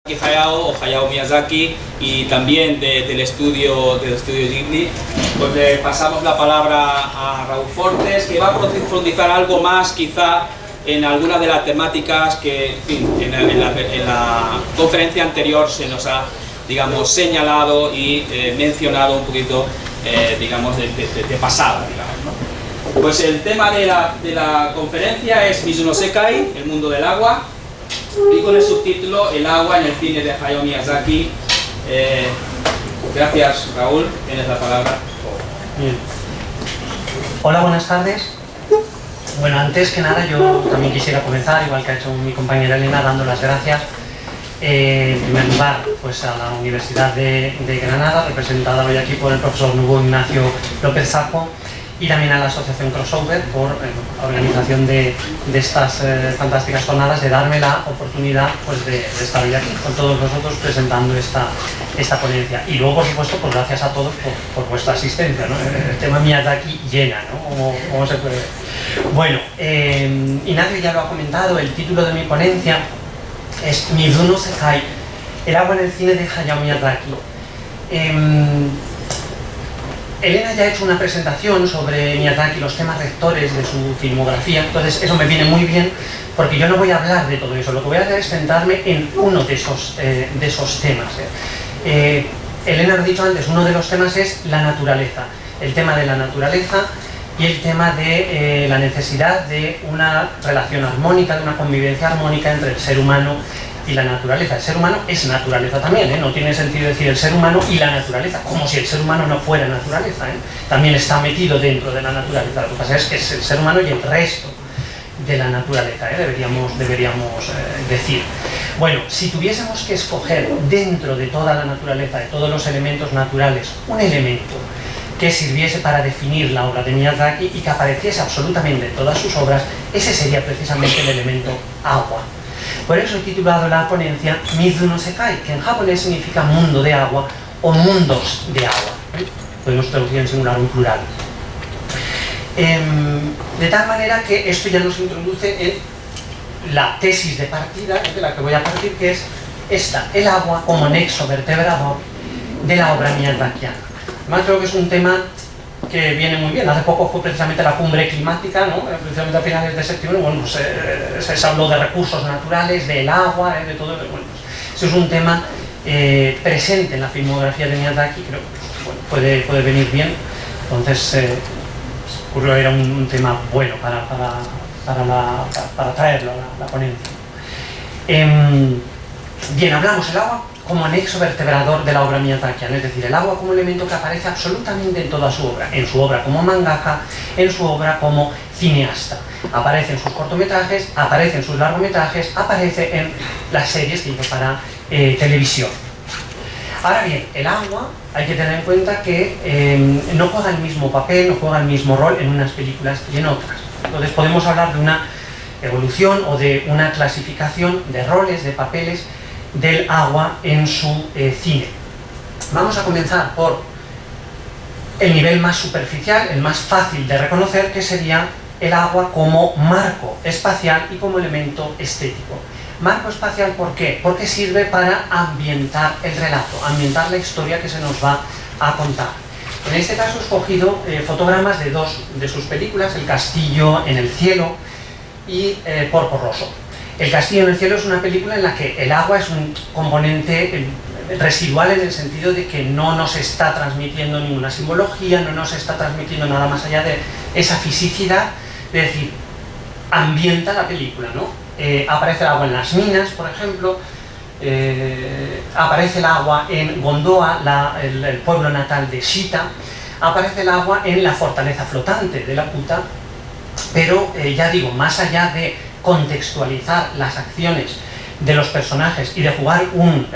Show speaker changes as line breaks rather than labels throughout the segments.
Hayao o Hayao Miyazaki y también del estudio Ghibli. Pues le pasamos la palabra a Raúl Fortes, que va a profundizar algo más quizá en algunas de las temáticas que, en la conferencia anterior se nos ha, digamos, señalado y mencionado un poquito, digamos, de pasada, digamos, ¿no? Pues el tema de la conferencia es Mizu Sekai, el mundo del agua, y con el subtítulo El agua en el cine de Hayao Miyazaki. Gracias, Raúl, tienes la palabra.
Bien. Hola, buenas tardes. Bueno, antes que nada yo también quisiera comenzar, igual que ha hecho mi compañera Elena, dando las gracias en primer lugar pues a la Universidad de Granada, representada hoy aquí por el profesor Hugo Ignacio López Saco, y también a la Asociación Crossover por la organización de estas fantásticas jornadas, de darme la oportunidad pues, de estar hoy aquí con todos vosotros presentando esta ponencia. Y luego, por supuesto, pues gracias a todos por vuestra asistencia, ¿no? El tema Miyazaki llena, ¿no? Como se puede ver. Bueno, Ignacio ya lo ha comentado, el título de mi ponencia es Mizu Sekai, el agua en el cine de Hayao Miyazaki. Elena ya ha hecho una presentación sobre Miyazaki, los temas rectores de su filmografía, entonces eso me viene muy bien porque yo no voy a hablar de todo eso, lo que voy a hacer es centrarme en uno de esos temas. Elena lo ha dicho antes, uno de los temas es la naturaleza, el tema de la naturaleza y el tema de la necesidad de una relación armónica, de una convivencia armónica entre el ser humano y la naturaleza. El ser humano es naturaleza también, ¿eh? No tiene sentido decir el ser humano y la naturaleza, como si el ser humano no fuera naturaleza, ¿eh? También está metido dentro de la naturaleza. Lo que pasa es que es el ser humano y el resto de la naturaleza, ¿eh? Deberíamos decir. Bueno, si tuviésemos que escoger dentro de toda la naturaleza, de todos los elementos naturales, un elemento que sirviese para definir la obra de Miyazaki y que apareciese absolutamente en todas sus obras, ese sería precisamente el elemento agua. Por eso he titulado la ponencia Mizu Sekai, que en japonés significa mundo de agua o mundos de agua. Podemos traducir en singular o en plural. De tal manera que esto ya nos introduce en la tesis de partida, de la que voy a partir, que es esta, el agua como nexo vertebrador de la obra miyazakiana. Además creo que es un tema que viene muy bien. Hace poco fue precisamente la cumbre climática, ¿no? Precisamente a finales de septiembre, bueno, pues, se habló de recursos naturales, del agua, de todo. Bueno, pues, eso es un tema presente en la filmografía de Miyazaki, creo que bueno, puede venir bien. Entonces, ocurrió era un tema bueno para traerlo a la ponencia. Bien, hablamos del agua como anexo vertebrador de la obra miyazakiana, es decir, el agua como elemento que aparece absolutamente en toda su obra, en su obra como mangaka, en su obra como cineasta. Aparece en sus cortometrajes, aparece en sus largometrajes, aparece en las series que hizo para televisión. Ahora bien, el agua hay que tener en cuenta que no juega el mismo papel, no juega el mismo rol en unas películas y en otras. Entonces podemos hablar de una evolución o de una clasificación de roles, de papeles del agua en su cine. Vamos a comenzar por el nivel más superficial, el más fácil de reconocer, que sería el agua como marco espacial y como elemento estético. Marco espacial, ¿por qué? Porque sirve para ambientar el relato, ambientar la historia que se nos va a contar. En este caso he escogido fotogramas de dos de sus películas, El castillo en el cielo y Porco Rosso. El castillo en el cielo es una película en la que el agua es un componente residual en el sentido de que no nos está transmitiendo ninguna simbología, no nos está transmitiendo nada más allá de esa fisicidad, es decir, ambienta la película, ¿no? Aparece el agua en las minas, por ejemplo, aparece el agua en Gondoa, el pueblo natal de Shita, aparece el agua en la fortaleza flotante de la Puta, pero ya digo, más allá de contextualizar las acciones de los personajes y de jugar un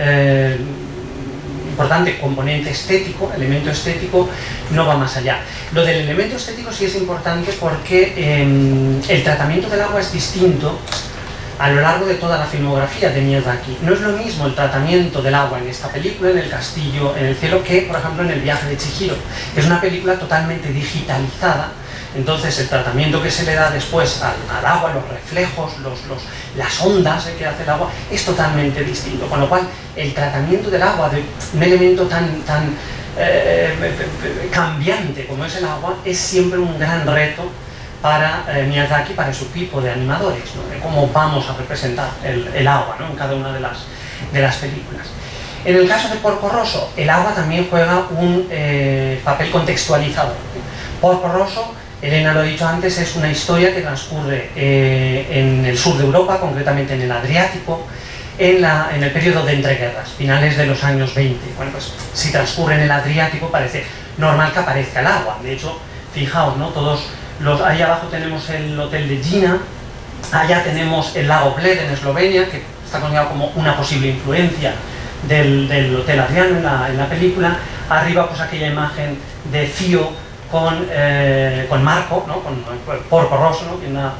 importante componente estético, elemento estético, no va más allá. Lo del elemento estético sí es importante porque el tratamiento del agua es distinto a lo largo de toda la filmografía de Miyazaki. No es lo mismo el tratamiento del agua en esta película, en El castillo en el cielo, que por ejemplo en El viaje de Chihiro, que es una película totalmente digitalizada. Entonces el tratamiento que se le da después al agua, los reflejos, las ondas que hace el agua, es totalmente distinto. Con lo cual el tratamiento del agua, de un elemento tan cambiante como es el agua, es siempre un gran reto para Miyazaki, para su equipo de animadores, ¿no? De cómo vamos a representar el agua, ¿no? En cada una de las películas. En el caso de Porco Rosso, el agua también juega un papel contextualizador. Porco Rosso, Elena lo ha dicho antes, es una historia que transcurre en el sur de Europa, concretamente en el Adriático, en el periodo de entreguerras, finales de los años 20. Bueno, pues si transcurre en el Adriático parece normal que aparezca el agua. De hecho, fijaos, ¿no? Ahí abajo tenemos el hotel de Gina, allá tenemos el lago Bled en Eslovenia, que está considerado como una posible influencia del Hotel Adriano en la película. Arriba pues aquella imagen de Fio con Marco, ¿no? Con Porco Rosso, ¿no? Que da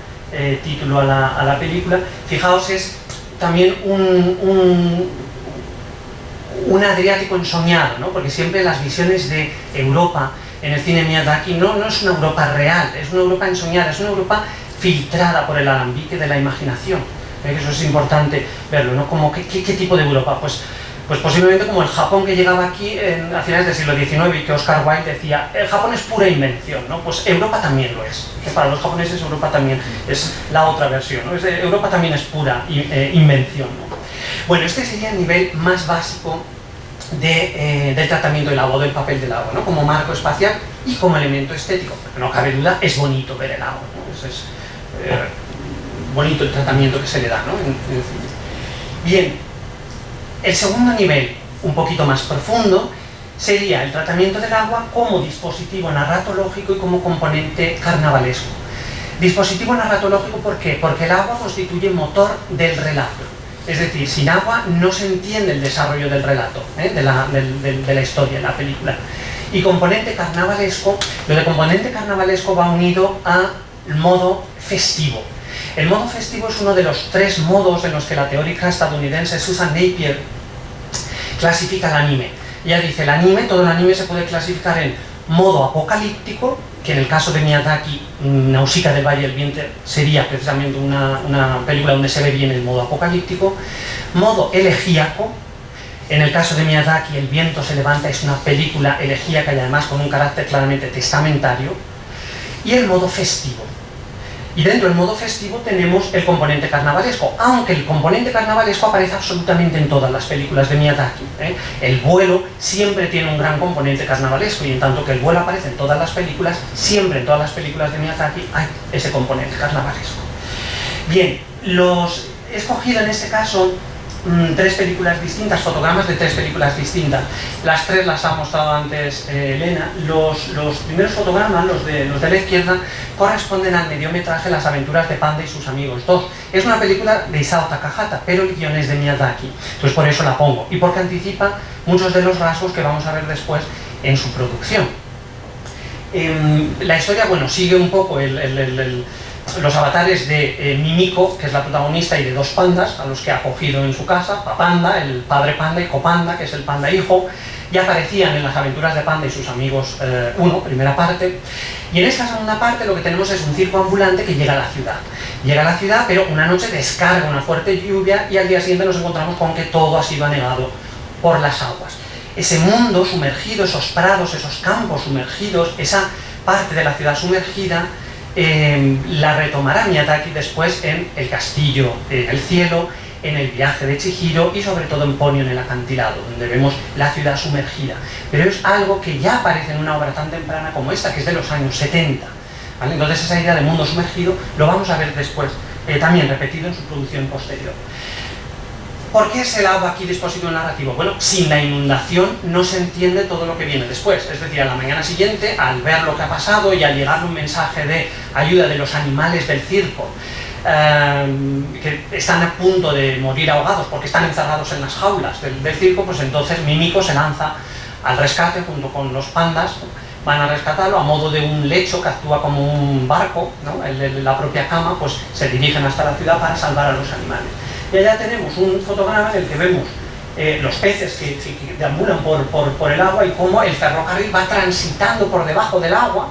título a la película. Fijaos, es también un Adriático ensoñado, ¿no? Porque siempre las visiones de Europa en el cine Miyazaki no es una Europa real, es una Europa ensoñada, es una Europa filtrada por el alambique de la imaginación. Eso es importante verlo, ¿no? Como ¿qué tipo de Europa? Pues posiblemente como el Japón que llegaba aquí a finales del siglo XIX y que Oscar Wilde decía, el Japón es pura invención, ¿no? Pues Europa también lo es. Que para los japoneses Europa también es la otra versión, ¿no? Europa también es pura invención, ¿no? Bueno, este sería el nivel más básico del tratamiento del agua, del papel del agua, ¿no? Como marco espacial y como elemento estético, porque no cabe duda, es bonito ver el agua, ¿no? Es bonito el tratamiento que se le da, ¿no? Bien, el segundo nivel, un poquito más profundo, sería el tratamiento del agua como dispositivo narratológico y como componente carnavalesco. Dispositivo narratológico, ¿por qué? Porque el agua constituye motor del relato. Es decir, sin agua no se entiende el desarrollo del relato, de la historia, de la película. Y componente carnavalesco, lo de componente carnavalesco va unido al modo festivo. El modo festivo es uno de los 3 modos en los que la teórica estadounidense Susan Napier clasifica el anime. Ella dice, todo el anime se puede clasificar en modo apocalíptico, que en el caso de Miyazaki, Nausicaa del Valle del Viento sería precisamente una película donde se ve bien el modo apocalíptico, modo elegíaco. En el caso de Miyazaki, El viento se levanta es una película elegíaca y además con un carácter claramente testamentario, y el modo festivo. Y dentro del modo festivo tenemos el componente carnavalesco, aunque el componente carnavalesco aparece absolutamente en todas las películas de Miyazaki. El vuelo siempre tiene un gran componente carnavalesco, y en tanto que el vuelo aparece en todas las películas, siempre en todas las películas de Miyazaki hay ese componente carnavalesco. Bien, he escogido en este caso 3 películas distintas, fotogramas de 3 películas distintas. Las 3 las ha mostrado antes Elena. Los primeros fotogramas, los de la izquierda, corresponden al mediometraje Las aventuras de Panda y sus amigos 2. Es una película de Isao Takahata, pero el guion es de Miyazaki. Entonces por eso la pongo, y porque anticipa muchos de los rasgos que vamos a ver después en su producción. La historia, bueno, sigue un poco los avatares de Mimiko, que es la protagonista, y de 2 pandas a los que ha acogido en su casa, Papanda, el padre panda, y Copanda, que es el panda hijo. Ya aparecían en Las aventuras de Panda y sus amigos 1, primera parte, y en esta segunda parte lo que tenemos es un circo ambulante que llega a la ciudad. Llega a la ciudad, pero una noche descarga una fuerte lluvia y al día siguiente nos encontramos con que todo ha sido anegado por las aguas. Ese mundo sumergido, esos prados, esos campos sumergidos, esa parte de la ciudad sumergida, la retomará Miyazaki después en El castillo en el cielo, en El viaje de Chihiro y sobre todo en Ponyo en el acantilado, donde vemos la ciudad sumergida. Pero es algo que ya aparece en una obra tan temprana como esta, que es de los años 70. ¿Vale? Entonces esa idea de mundo sumergido lo vamos a ver después, también repetido en su producción posterior. ¿Por qué es el agua aquí dispositivo narrativo? Bueno, sin la inundación no se entiende todo lo que viene después. Es decir, a la mañana siguiente, al ver lo que ha pasado y al llegar un mensaje de ayuda de los animales del circo, que están a punto de morir ahogados porque están encerrados en las jaulas del circo, pues entonces Mimiko se lanza al rescate junto con los pandas van a rescatarlo a modo de un lecho que actúa como un barco, ¿no? La propia cama, pues se dirigen hasta la ciudad para salvar a los animales. Y allá tenemos un fotograma en el que vemos los peces que deambulan por el agua y cómo el ferrocarril va transitando por debajo del agua,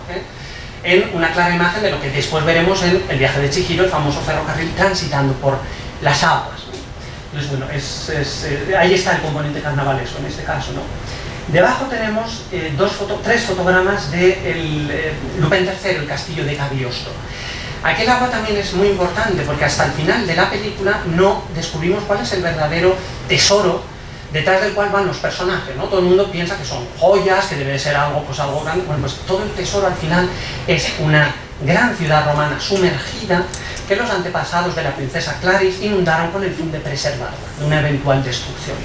en una clara imagen de lo que después veremos en El viaje de Chihiro, el famoso ferrocarril transitando por las aguas, ¿no? Entonces, bueno, ahí está el componente carnavalesco en este caso, ¿no? Debajo tenemos tres fotogramas de Lupin III, el castillo de Cagliostro. Aquí el agua también es muy importante porque hasta el final de la película no descubrimos cuál es el verdadero tesoro detrás del cual van los personajes, ¿no? Todo el mundo piensa que son joyas, que debe ser algo grande. Bueno, pues todo el tesoro al final es una gran ciudad romana sumergida que los antepasados de la princesa Clarice inundaron con el fin de preservarla de una eventual destrucción.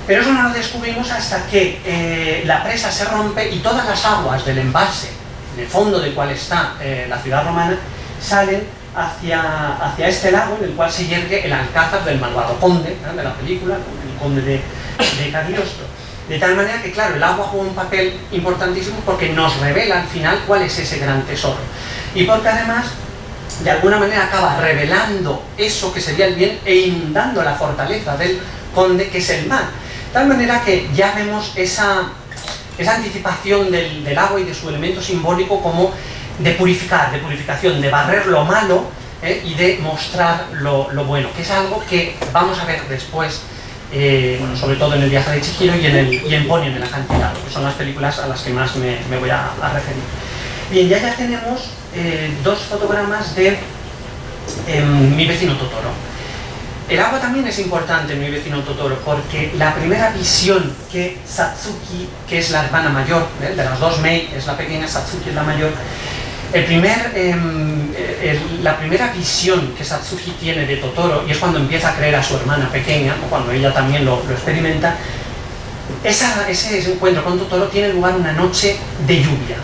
Pero eso no lo descubrimos hasta que la presa se rompe y todas las aguas del embalse, en el fondo del cual está la ciudad romana, salen hacia este lago en el cual se yergue el alcázar del malvado conde, ¿no?, de la película, el conde de Cagliostro. De tal manera que, claro, el agua juega un papel importantísimo porque nos revela al final cuál es ese gran tesoro. Y porque además, de alguna manera, acaba revelando eso que sería el bien e inundando la fortaleza del conde, que es el mal. De tal manera que ya vemos esa anticipación del agua y de su elemento simbólico como de purificación, de barrer lo malo y de mostrar lo bueno, que es algo que vamos a ver después, bueno, sobre todo en El viaje de Chihiro y en Ponyo en el acantilado, que son las películas a las que más me voy a referir. Bien, ya tenemos dos fotogramas de Mi vecino Totoro. El agua también es importante en Mi vecino Totoro porque la primera visión que Satsuki, que es la hermana mayor, de las dos Mei es la pequeña, Satsuki es la mayor, la primera visión que Satsuki tiene de Totoro, y es cuando empieza a creer a su hermana pequeña, o cuando ella también lo experimenta, ese encuentro con Totoro tiene lugar una noche de lluvia.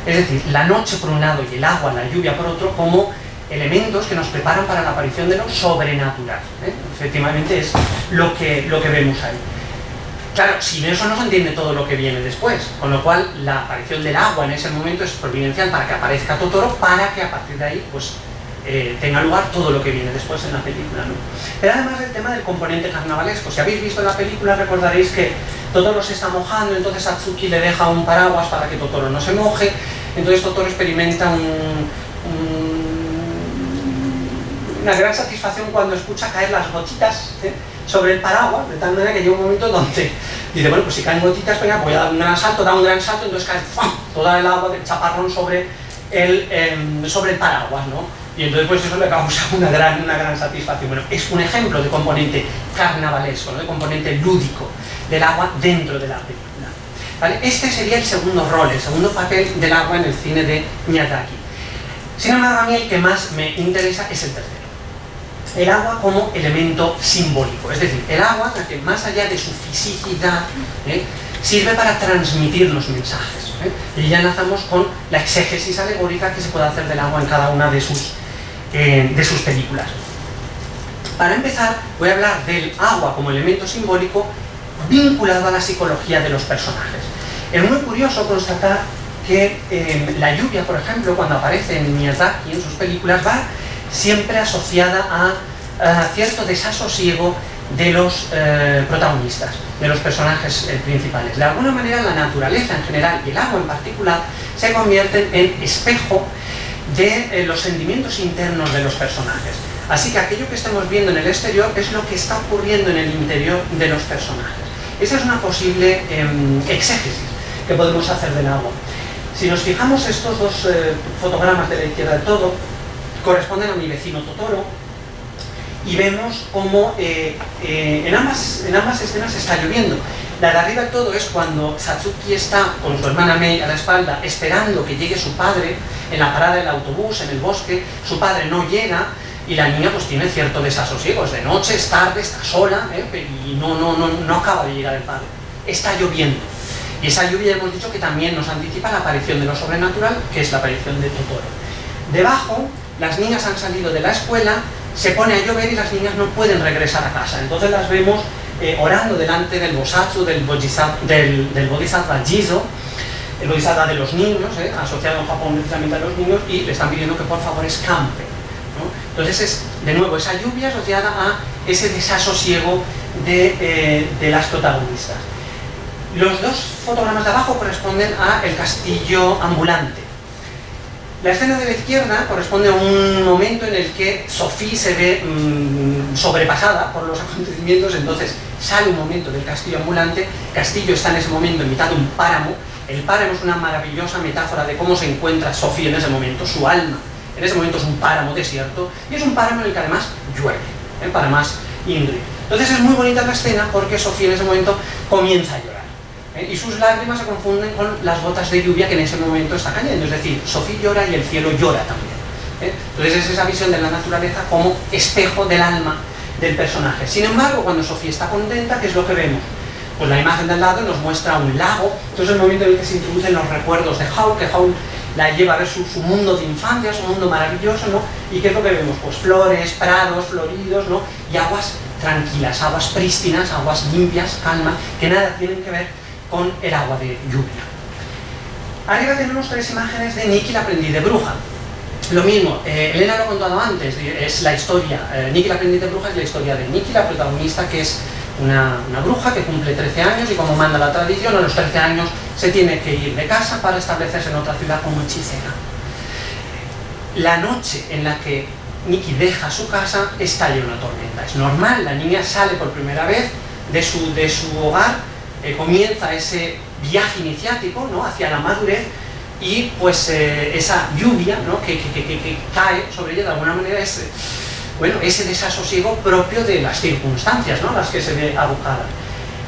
Es decir, la noche por un lado y el agua, la lluvia por otro, como elementos que nos preparan para la aparición de lo sobrenatural. Efectivamente es lo que vemos ahí. Claro, sin eso no se entiende todo lo que viene después, con lo cual la aparición del agua en ese momento es providencial para que aparezca Totoro, para que a partir de ahí pues tenga lugar todo lo que viene después en la película, ¿no? Pero además el tema del componente carnavalesco. Si habéis visto la película recordaréis que Totoro se está mojando, entonces Satsuki le deja un paraguas para que Totoro no se moje, entonces Totoro experimenta una gran satisfacción cuando escucha caer las gotitas sobre el paraguas, de tal manera que llega un momento donde dice, bueno, pues si caen gotitas, venga, voy a dar un gran salto, entonces cae ¡fum!, toda el agua del chaparrón sobre el paraguas, ¿no? Y entonces pues eso le causa una gran satisfacción. Bueno, es un ejemplo de componente carnavalesco, ¿no?, de componente lúdico del agua dentro de la película, ¿vale? Este sería el segundo rol, el segundo papel del agua en el cine de Miyazaki. Sin embargo, a mí el que más me interesa es el tercero. El agua como elemento simbólico, es decir, el agua que más allá de su fisicidad sirve para transmitirnos mensajes. Y ya enlazamos con la exégesis alegórica que se puede hacer del agua en cada una de sus películas. Para empezar, voy a hablar del agua como elemento simbólico vinculado a la psicología de los personajes. Es muy curioso constatar que la lluvia, por ejemplo, cuando aparece en Miyazaki en sus películas, va siempre asociada a cierto desasosiego de los protagonistas, de los personajes principales. De alguna manera la naturaleza en general y el agua en particular se convierten en espejo de los sentimientos internos de los personajes. Así que aquello que estamos viendo en el exterior es lo que está ocurriendo en el interior de los personajes. Esa es una posible exégesis que podemos hacer del agua. Si nos fijamos, estos dos fotogramas de la izquierda del todo corresponden a Mi vecino Totoro, y vemos cómo en ambas escenas está lloviendo. La de arriba del todo es cuando Satsuki está con su hermana Mei a la espalda esperando que llegue su padre en la parada del autobús, en el bosque. Su padre no llega y la niña pues tiene cierto desasosiego, es de noche, es tarde, está sola, y no acaba de llegar el padre. Está lloviendo. Y esa lluvia hemos dicho que también nos anticipa la aparición de lo sobrenatural, que es la aparición de Totoro. Debajo, las niñas han salido de la escuela, se pone a llover y las niñas no pueden regresar a casa. Entonces las vemos orando delante del Bosatsu, del Bodhisattva Jizo, El Bodhisattva de los niños, asociado en Japón precisamente a los niños, y le están pidiendo que por favor escampe, ¿no? Entonces es, de nuevo, esa lluvia asociada a ese desasosiego de las protagonistas. Los dos fotogramas de abajo corresponden a el castillo ambulante. La escena de la izquierda corresponde a un momento en el que Sophie se ve sobrepasada por los acontecimientos, entonces sale un momento del castillo ambulante. El castillo está en ese momento en mitad de un páramo. El páramo es una maravillosa metáfora de cómo se encuentra Sophie en ese momento, su alma. En ese momento es un páramo desierto, y es un páramo en el que además llueve, para más Ingrid. Entonces es muy bonita la escena porque Sophie en ese momento comienza a llorar. Y sus lágrimas se confunden con las gotas de lluvia que en ese momento está cayendo, es decir, Sophie llora y el cielo llora también. Entonces es esa visión de la naturaleza como espejo del alma del personaje. Sin embargo, cuando Sophie está contenta, ¿qué es lo que vemos? Pues la imagen del lado nos muestra un lago. Entonces es el momento en el que se introducen los recuerdos de Howl, que Howl la lleva a ver su mundo de infancia, su mundo maravilloso, ¿no? ¿Y qué es lo que vemos? Pues flores, prados floridos, ¿no? Y aguas tranquilas, aguas prístinas, aguas limpias, calma, que nada tienen que ver con el agua de lluvia. Arriba tenemos tres imágenes de Nikki, la aprendiz de bruja. Lo mismo, Elena lo ha contado antes, es la historia, Nikki, la aprendiz de bruja, es la historia de Nikki, la protagonista, que es una bruja que cumple 13 años y, como manda la tradición, a los 13 años se tiene que ir de casa para establecerse en otra ciudad como hechicera. La noche en la que Nikki deja su casa estalla una tormenta. Es normal, la niña sale por primera vez de su hogar, comienza ese viaje iniciático, ¿no?, hacia la madurez, y pues esa lluvia, ¿no?, que cae sobre ella de alguna manera es, bueno, ese desasosiego propio de las circunstancias, ¿no?, las que se ve abocada.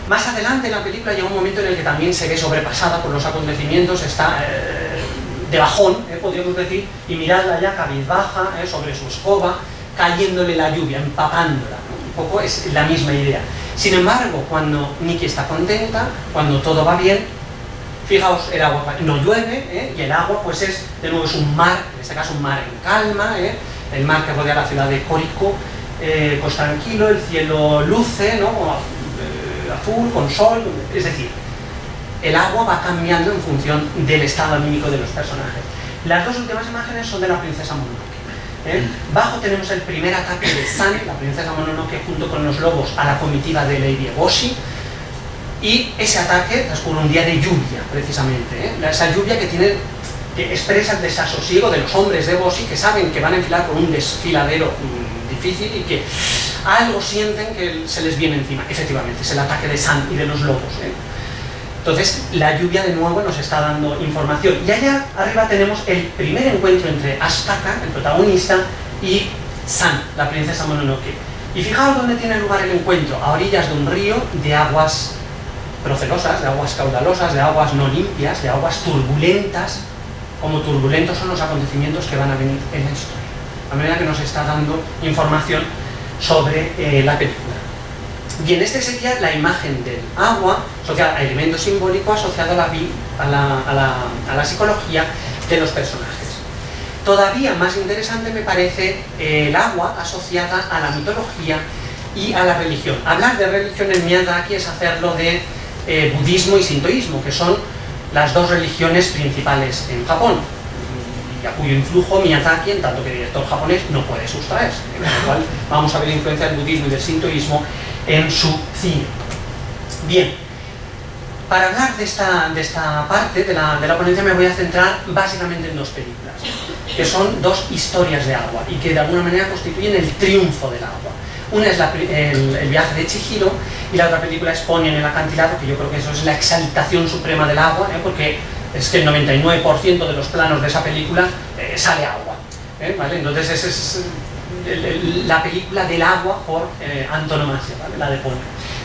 Más adelante en la película llega un momento en el que también se ve sobrepasada por los acontecimientos, está de bajón, podríamos decir, y miradla ya cabizbaja, sobre su escoba, cayéndole la lluvia, empapándola, ¿no? Un poco es la misma idea. Sin embargo, cuando Nikki está contenta, cuando todo va bien, fijaos, el agua no llueve, y el agua pues es, de nuevo, es un mar, en este caso un mar en calma, el mar que rodea la ciudad de Koriko, pues tranquilo, el cielo luce, ¿no?, azul, con sol, es decir, el agua va cambiando en función del estado anímico de los personajes. Las dos últimas imágenes son de la princesa Mononoke. Bajo tenemos el primer ataque de San, la princesa Mononoke, junto con los lobos, a la comitiva de Lady Eboshi, y ese ataque transcurre un día de lluvia, precisamente, esa lluvia que expresa el desasosiego de los hombres de Eboshi, que saben que van a enfilar por un desfiladero difícil y que algo sienten que se les viene encima. Efectivamente, es el ataque de San y de los lobos. Entonces, la lluvia de nuevo nos está dando información. Y allá arriba tenemos el primer encuentro entre Ashitaka, el protagonista, y San, la princesa Mononoke. Y fijaos dónde tiene lugar el encuentro: a orillas de un río de aguas procelosas, de aguas caudalosas, de aguas no limpias, de aguas turbulentas, como turbulentos son los acontecimientos que van a venir en la historia. De manera que nos está dando información sobre la película. Bien, este sería la imagen del agua, asociada a elemento simbólico, asociado a la psicología de los personajes. Todavía más interesante me parece el agua asociada a la mitología y a la religión. Hablar de religión en Miyazaki es hacerlo de budismo y sintoísmo, que son las dos religiones principales en Japón, y a cuyo influjo Miyazaki, en tanto que director japonés, no puede sustraerse. Con lo cual vamos a ver la influencia del budismo y del sintoísmo en su cine. Bien, para hablar de esta parte de la ponencia me voy a centrar básicamente en dos películas, que son dos historias de agua y que de alguna manera constituyen el triunfo del agua. Una es el viaje de Chihiro, y la otra película es Ponyo en el acantilado, que yo creo que eso es la exaltación suprema del agua, porque es que el 99% de los planos de esa película sale agua, ¿vale? Entonces esa es la película del agua por antonomasia, ¿vale?, la de Ponyo.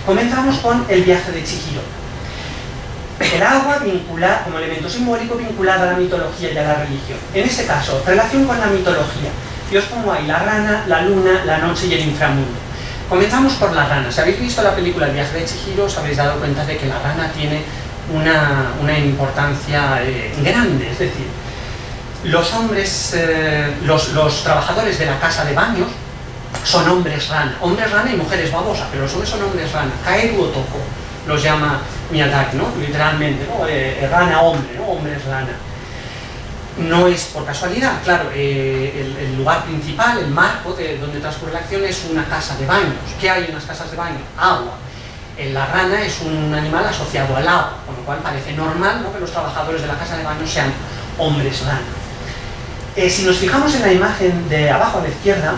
Comenzamos con el viaje de Chihiro. El agua vinculada como elemento simbólico, vinculado a la mitología y a la religión. En este caso, relación con la mitología. Y os pongo ahí la rana, la luna, la noche y el inframundo. Comenzamos por la rana. Si habéis visto la película El viaje de Chihiro, os habéis dado cuenta de que la rana tiene una importancia grande. Es decir, los hombres, los trabajadores de la casa de baños son hombres rana y mujeres babosa, pero los hombres son hombres rana. Kaeru Otoko los llama Miyazaki, ¿no?, literalmente, ¿no?, rana hombre, ¿no?, hombres rana. No es por casualidad, claro, el lugar principal, el marco de donde transcurre la acción es una casa de baños. ¿Qué hay en las casas de baño? Agua. La rana es un animal asociado al agua, con lo cual parece normal, ¿no?, que los trabajadores de la casa de baño sean hombres rana. Si nos fijamos en la imagen de abajo a la izquierda,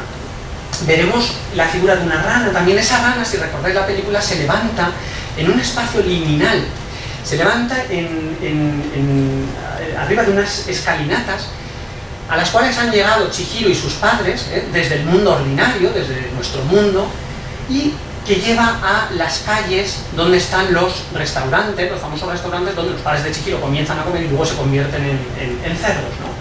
veremos la figura de una rana. También esa rana, si recordáis la película, se levanta en un espacio liminal. Se levanta arriba de unas escalinatas a las cuales han llegado Chihiro y sus padres, desde el mundo ordinario, desde nuestro mundo, y que lleva a las calles donde están los restaurantes, los famosos restaurantes donde los padres de Chihiro comienzan a comer y luego se convierten en cerdos, ¿no?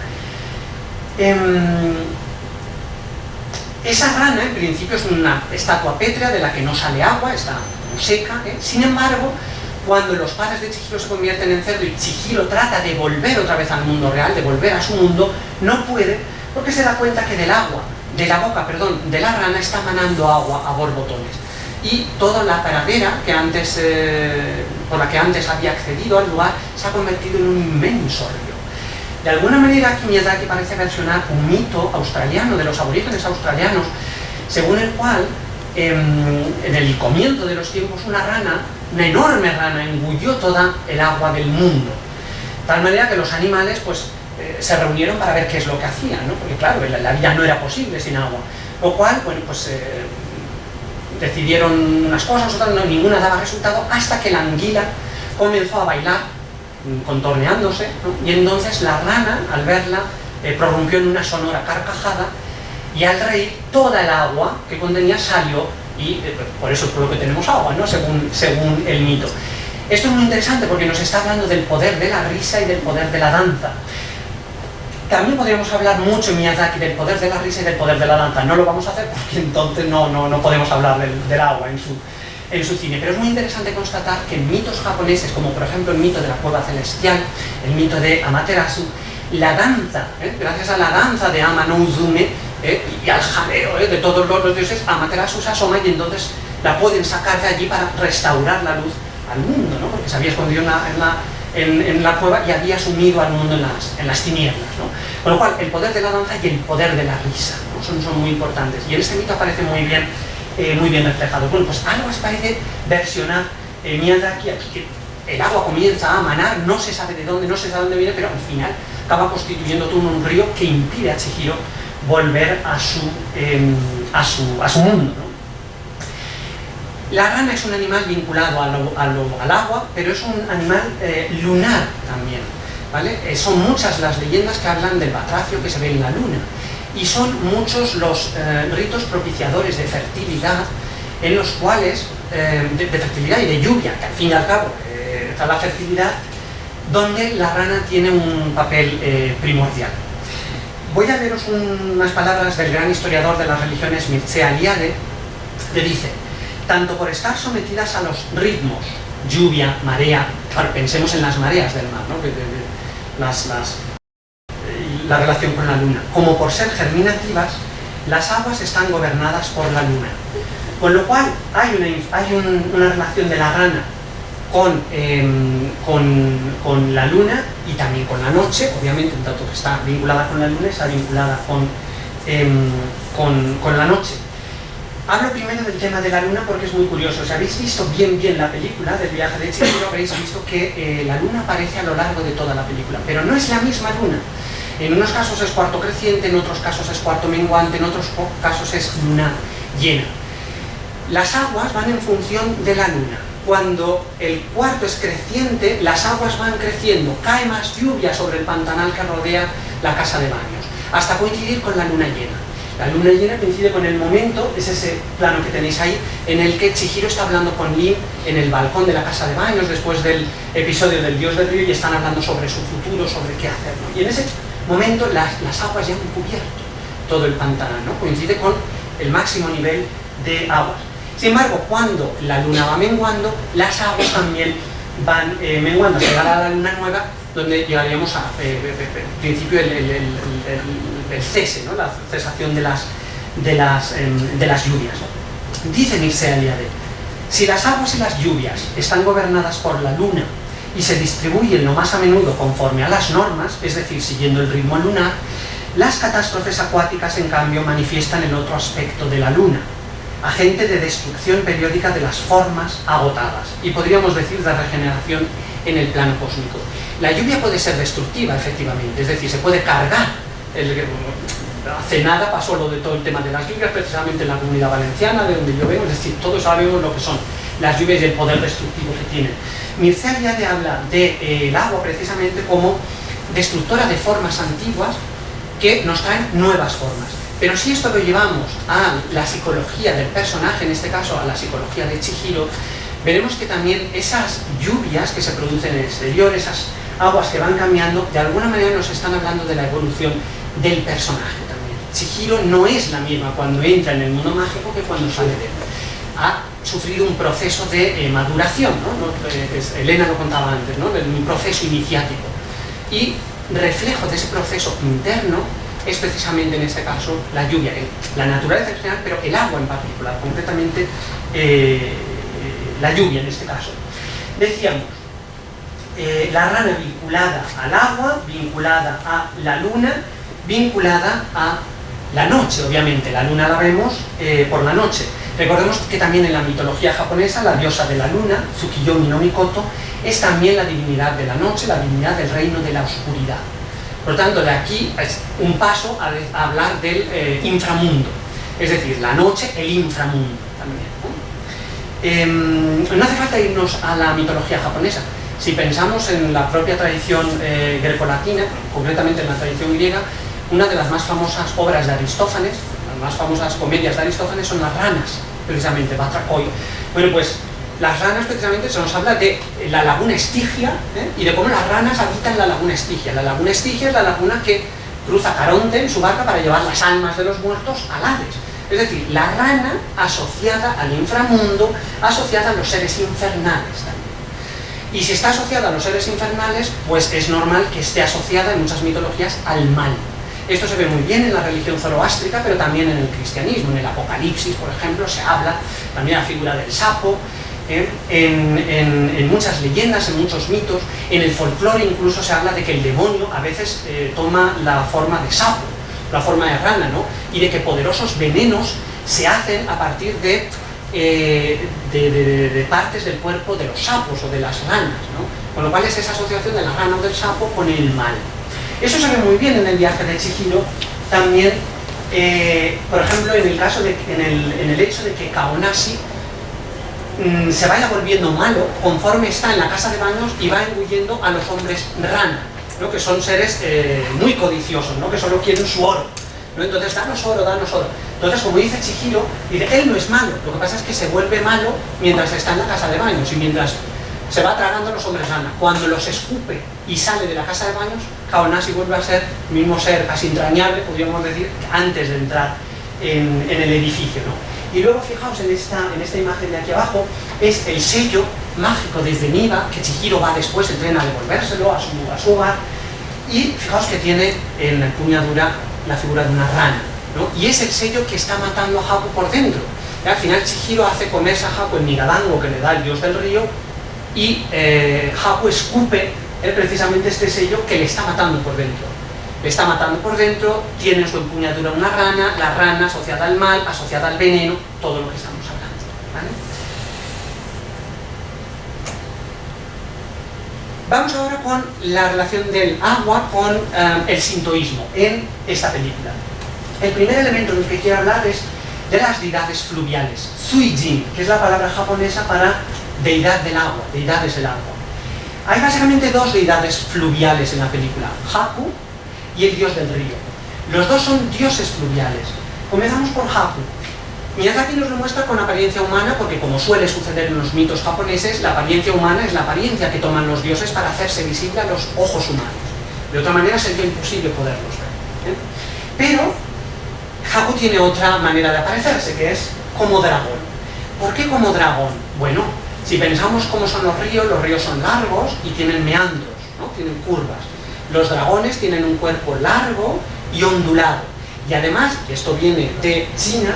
Esa rana, en principio, es una estatua pétrea de la que no sale agua, está como seca, Sin embargo, cuando los padres de Chihiro se convierten en cerdo y Chihiro trata de volver otra vez al mundo real, de volver a su mundo, no puede, porque se da cuenta que de la boca de la rana está manando agua a borbotones. Y toda la pradera que antes, por la que antes había accedido al lugar se ha convertido en un inmenso río. De alguna manera, aquí Miyazaki parece versionar un mito australiano, de los aborígenes australianos, según el cual, en el comienzo de los tiempos, una enorme rana, engulló toda el agua del mundo. De tal manera que los animales, pues, se reunieron para ver qué es lo que hacían, ¿no? Porque claro, la vida no era posible sin agua. Lo cual, bueno, pues decidieron unas cosas, otras no, ninguna daba resultado, hasta que la anguila comenzó a bailar, contorneándose, ¿no? Y entonces la rana, al verla, prorrumpió en una sonora carcajada, y al reír, toda el agua que contenía salió, y por eso es por lo que tenemos agua, ¿no?, según el mito. Esto es muy interesante porque nos está hablando del poder de la risa y del poder de la danza. También podríamos hablar mucho en Miyazaki del poder de la risa y del poder de la danza. No lo vamos a hacer porque entonces no podemos hablar del agua en su cine. Pero es muy interesante constatar que en mitos japoneses, como por ejemplo el mito de la cueva celestial, el mito de Amaterasu, la danza, gracias a la danza de Ama no Uzume, y al jaleo de todos los dioses, Amaterasu se asoma y entonces la pueden sacar de allí para restaurar la luz al mundo, ¿no? Porque se había escondido en la cueva y había sumido al mundo en las tinieblas, ¿no? Con lo cual, el poder de la danza y el poder de la risa, ¿no?, son muy importantes. Y en este mito aparece muy bien reflejado. Bueno, pues algo así parece versionar Miyazaki aquí, que el agua comienza a manar, no se sabe de dónde, no se sabe dónde viene, pero al final acaba constituyendo todo un río que impide a Chihiro volver a su mundo, ¿no? La rana es un animal vinculado al agua, pero es un animal lunar también, ¿vale? Son muchas las leyendas que hablan del batracio que se ve en la luna, y son muchos los ritos propiciadores de fertilidad, en los cuales, de fertilidad y de lluvia, que al fin y al cabo está la fertilidad, donde la rana tiene un papel primordial. Voy a leeros unas palabras del gran historiador de las religiones Mircea Eliade, que dice: tanto por estar sometidas a los ritmos, lluvia, marea, claro, pensemos en las mareas del mar, ¿no?, la relación con la luna, como por ser germinativas, las aguas están gobernadas por la luna. Con lo cual hay una relación de la rana con la luna y también con la noche, obviamente, un tanto que está vinculada con la luna, está vinculada con la noche. Hablo primero del tema de la luna porque es muy curioso. Si habéis visto bien la película del viaje de Chihiro, habréis visto que la luna aparece a lo largo de toda la película, pero no es la misma luna. En unos casos es cuarto creciente, en otros casos es cuarto menguante, en otros casos es luna llena. Las aguas van en función de la luna. Cuando el cuarto es creciente, las aguas van creciendo, cae más lluvia sobre el pantanal que rodea la casa de baños, hasta coincidir con la luna llena. La luna llena coincide con el momento, es ese plano que tenéis ahí, en el que Chihiro está hablando con Lin en el balcón de la casa de baños, después del episodio del dios del río, y están hablando sobre su futuro, sobre qué hacer, ¿no? Y en ese momento las aguas ya han cubierto todo el pantanal, ¿no? Coincide con el máximo nivel de aguas. Sin embargo, cuando la luna va menguando, las aguas también van menguando, hasta llegar a la luna nueva, donde llegaríamos a principio el cese, ¿no?, la cesación de las lluvias, ¿no? Dice Mircea Eliade: si las aguas y las lluvias están gobernadas por la luna y se distribuyen lo más a menudo conforme a las normas, es decir, siguiendo el ritmo lunar, las catástrofes acuáticas, en cambio, manifiestan el otro aspecto de la luna, agente de destrucción periódica de las formas agotadas, y podríamos decir de regeneración en el plano cósmico. La lluvia puede ser destructiva, efectivamente, es decir, se puede cargar. Hace nada pasó lo de todo el tema de las lluvias, precisamente en la Comunidad Valenciana, de donde yo vengo, es decir, todos sabemos lo que son las lluvias y el poder destructivo que tienen. Mircea Eliade habla del agua precisamente como destructora de formas antiguas que nos traen nuevas formas. Pero si esto lo llevamos a la psicología del personaje, en este caso a la psicología de Chihiro, veremos que también esas lluvias que se producen en el exterior, esas aguas que van cambiando, de alguna manera nos están hablando de la evolución del personaje también. Chihiro no es la misma cuando entra en el mundo mágico que cuando sale de él. Ha sufrido un proceso de maduración, ¿no? Elena lo contaba antes, ¿no? Un proceso iniciático. Y reflejo de ese proceso interno es precisamente en este caso la lluvia, la naturaleza en general, pero el agua en particular, concretamente la lluvia en este caso. Decíamos, la rana vinculada al agua, vinculada a la luna, vinculada a la noche, obviamente. La luna la vemos por la noche. Recordemos que también en la mitología japonesa, la diosa de la luna, Tsukiyomi no Mikoto, es también la divinidad de la noche, la divinidad del reino de la oscuridad. Por lo tanto, de aquí es un paso a hablar del inframundo, es decir, la noche, el inframundo también, ¿no? No hace falta irnos a la mitología japonesa. Si pensamos en la propia tradición grecolatina, concretamente en la tradición griega, una de las más famosas obras de Aristófanes, las más famosas comedias de Aristófanes son las ranas, precisamente, Batrakoio. Bueno, pues las ranas precisamente se nos habla de la laguna Estigia, y de cómo las ranas habitan la laguna Estigia. La laguna Estigia es la laguna que cruza Caronte en su barca para llevar las almas de los muertos al Hades. Es decir, la rana asociada al inframundo, asociada a los seres infernales también. Y si está asociada a los seres infernales, pues es normal que esté asociada en muchas mitologías al mal. Esto se ve muy bien en la religión zoroástrica, pero también en el cristianismo. En el Apocalipsis, por ejemplo, se habla también de la figura del sapo, en muchas leyendas, en muchos mitos, en el folclore incluso se habla de que el demonio a veces toma la forma de sapo, la forma de rana, ¿no? Y de que poderosos venenos se hacen a partir de partes del cuerpo de los sapos o de las ranas, ¿no? Con lo cual es esa asociación de la rana o del sapo con el mal. Eso se ve muy bien en el viaje de Chihiro, también, por ejemplo, en el caso en el hecho de que Kaonashi se vaya volviendo malo conforme está en la casa de baños y va engullendo a los hombres rana, ¿no? Que son seres muy codiciosos, ¿no? Que solo quieren su oro, ¿no? Entonces, danos oro, danos oro. Entonces, como dice Chihiro, dice, él no es malo, lo que pasa es que se vuelve malo mientras está en la casa de baños y mientras se va tragando a los hombres rana. Cuando los escupe y sale de la casa de baños, Kaonashi vuelve a ser el mismo ser casi entrañable, podríamos decir, antes de entrar en el edificio, ¿no? Y luego, fijaos en esta imagen de aquí abajo, es el sello mágico desde Niba, que Chihiro va después, entrena a devolvérselo a su hogar, y fijaos que tiene en la empuñadura la figura de una rana, ¿no? Y es el sello que está matando a Haku por dentro. Y al final Chihiro hace comerse a Haku el migadango que le da el dios del río, y Haku escupe precisamente este sello que le está matando por dentro. Le está matando por dentro, tiene en su empuñadura una rana, la rana asociada al mal, asociada al veneno, todo lo que estamos hablando, ¿vale? Vamos ahora con la relación del agua con el sintoísmo en esta película. El primer elemento del que quiero hablar es de las deidades fluviales, Suijin, que es la palabra japonesa para deidad del agua, deidades del agua. Hay básicamente dos deidades fluviales en la película, Haku y el dios del río. Los dos son dioses fluviales. Comenzamos por Haku. Miyazaki nos lo muestra con apariencia humana porque, como suele suceder en los mitos japoneses, la apariencia humana es la apariencia que toman los dioses para hacerse visible a los ojos humanos. De otra manera sería imposible poderlos ver, ¿eh? Pero Haku tiene otra manera de aparecerse, que es como dragón. ¿Por qué como dragón? Bueno, si pensamos cómo son los ríos son largos y tienen meandros, ¿no? Tienen curvas. Los dragones tienen un cuerpo largo y ondulado. Y además, y esto viene de China,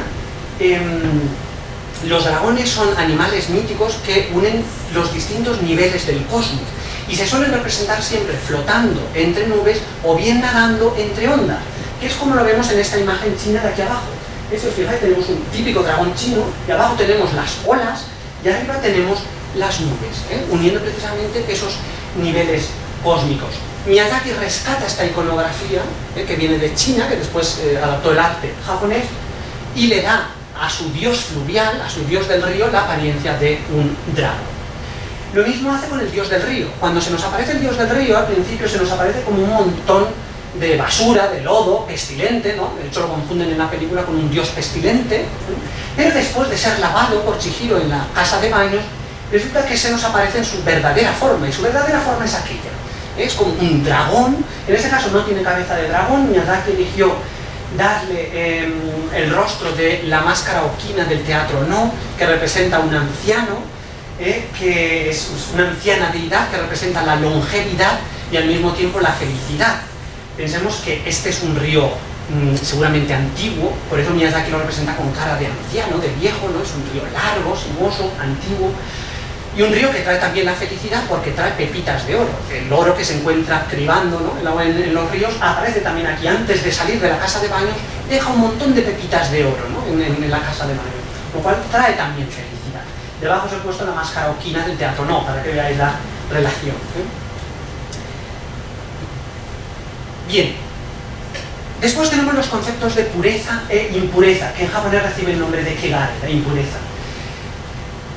los dragones son animales míticos que unen los distintos niveles del cosmos. y se suelen representar siempre flotando entre nubes o bien nadando entre ondas, que es como lo vemos en esta imagen china de aquí abajo. Si os fijáis, tenemos un típico dragón chino, y abajo tenemos las olas, y arriba tenemos las nubes, uniendo precisamente esos niveles cósmicos. Miyazaki rescata esta iconografía, que viene de China, que después adaptó el arte japonés, y le da a su dios fluvial, a su dios del río, la apariencia de un dragón. Lo mismo hace con el dios del río. Cuando se nos aparece el dios del río, al principio se nos aparece como un montón de basura, de lodo, pestilente, ¿no? De hecho lo confunden en la película con un dios pestilente, pero después de ser lavado por Chihiro en la casa de baños, resulta que se nos aparece en su verdadera forma, y su verdadera forma es aquella. Es como un dragón, en este caso no tiene cabeza de dragón. Miyazaki eligió darle el rostro de la máscara Okina del teatro No, que representa a un anciano, que es una anciana deidad que representa la longevidad y al mismo tiempo la felicidad. Pensemos que este es un río seguramente antiguo, por eso Miyazaki lo representa con cara de anciano, de viejo, ¿no? Es un río largo, sinuoso, antiguo, y un río que trae también la felicidad porque trae pepitas de oro. El oro que se encuentra cribando, ¿no? en los ríos aparece también aquí. Antes de salir de la casa de baños deja un montón de pepitas de oro, ¿no? en la casa de baños, lo cual trae también felicidad. Debajo os he puesto la máscara Okina del teatro No, para que veáis la relación. Bien, después tenemos los conceptos de pureza e impureza, que en japonés recibe el nombre de kegare, la impureza.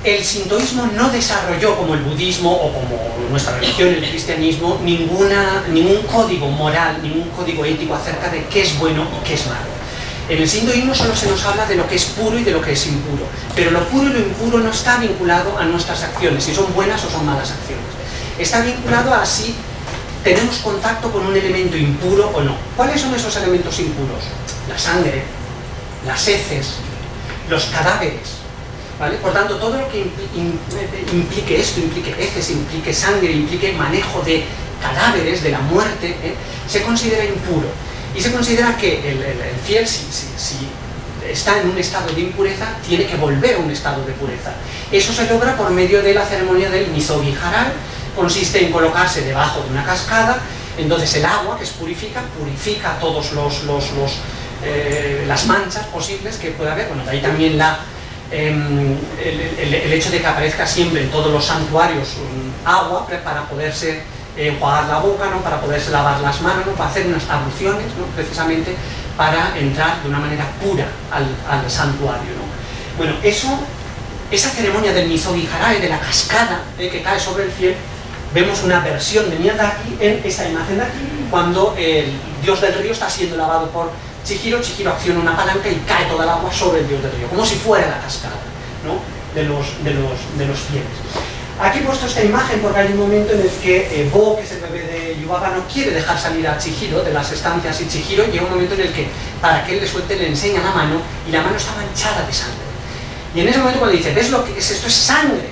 El sintoísmo no desarrolló, como el budismo o como nuestra religión, el cristianismo, ningún código moral, ningún código ético acerca de qué es bueno y qué es malo. En el sintoísmo solo se nos habla de lo que es puro y de lo que es impuro, pero lo puro y lo impuro no está vinculado a nuestras acciones, si son buenas o son malas acciones. Está vinculado a si tenemos contacto con un elemento impuro o no. ¿Cuáles son esos elementos impuros? La sangre, las heces, los cadáveres, ¿vale? Por tanto, todo lo que implique esto, implique heces, implique sangre, implique manejo de cadáveres, de la muerte, se considera impuro. Y se considera que el fiel, si está en un estado de impureza, tiene que volver a un estado de pureza. Eso se logra por medio de la ceremonia del Misogi Harai. Consiste en colocarse debajo de una cascada, entonces el agua que purifica todos las manchas posibles que pueda haber. Bueno, de ahí también el hecho de que aparezca siempre en todos los santuarios agua para poderse enjuagar la boca, ¿no? Para poderse lavar las manos, ¿no? Para hacer unas abluciones, ¿no? Precisamente para entrar de una manera pura al santuario, ¿no? Bueno, esa ceremonia del Misogi Harai, de la cascada que cae sobre el fiel, vemos una versión de Miyazaki en esta imagen de aquí, cuando el dios del río está siendo lavado por Chihiro acciona una palanca y cae toda el agua sobre el dios del río, como si fuera la cascada, ¿no? de los fieles. Aquí he puesto esta imagen porque hay un momento en el que Bo, que es el bebé de Yubaba, no quiere dejar salir a Chihiro de las estancias, y Chihiro llega un momento en el que, para que él le suelte, le enseña la mano, y la mano está manchada de sangre. Y en ese momento, cuando dice, ¿ves lo que es esto? Es sangre.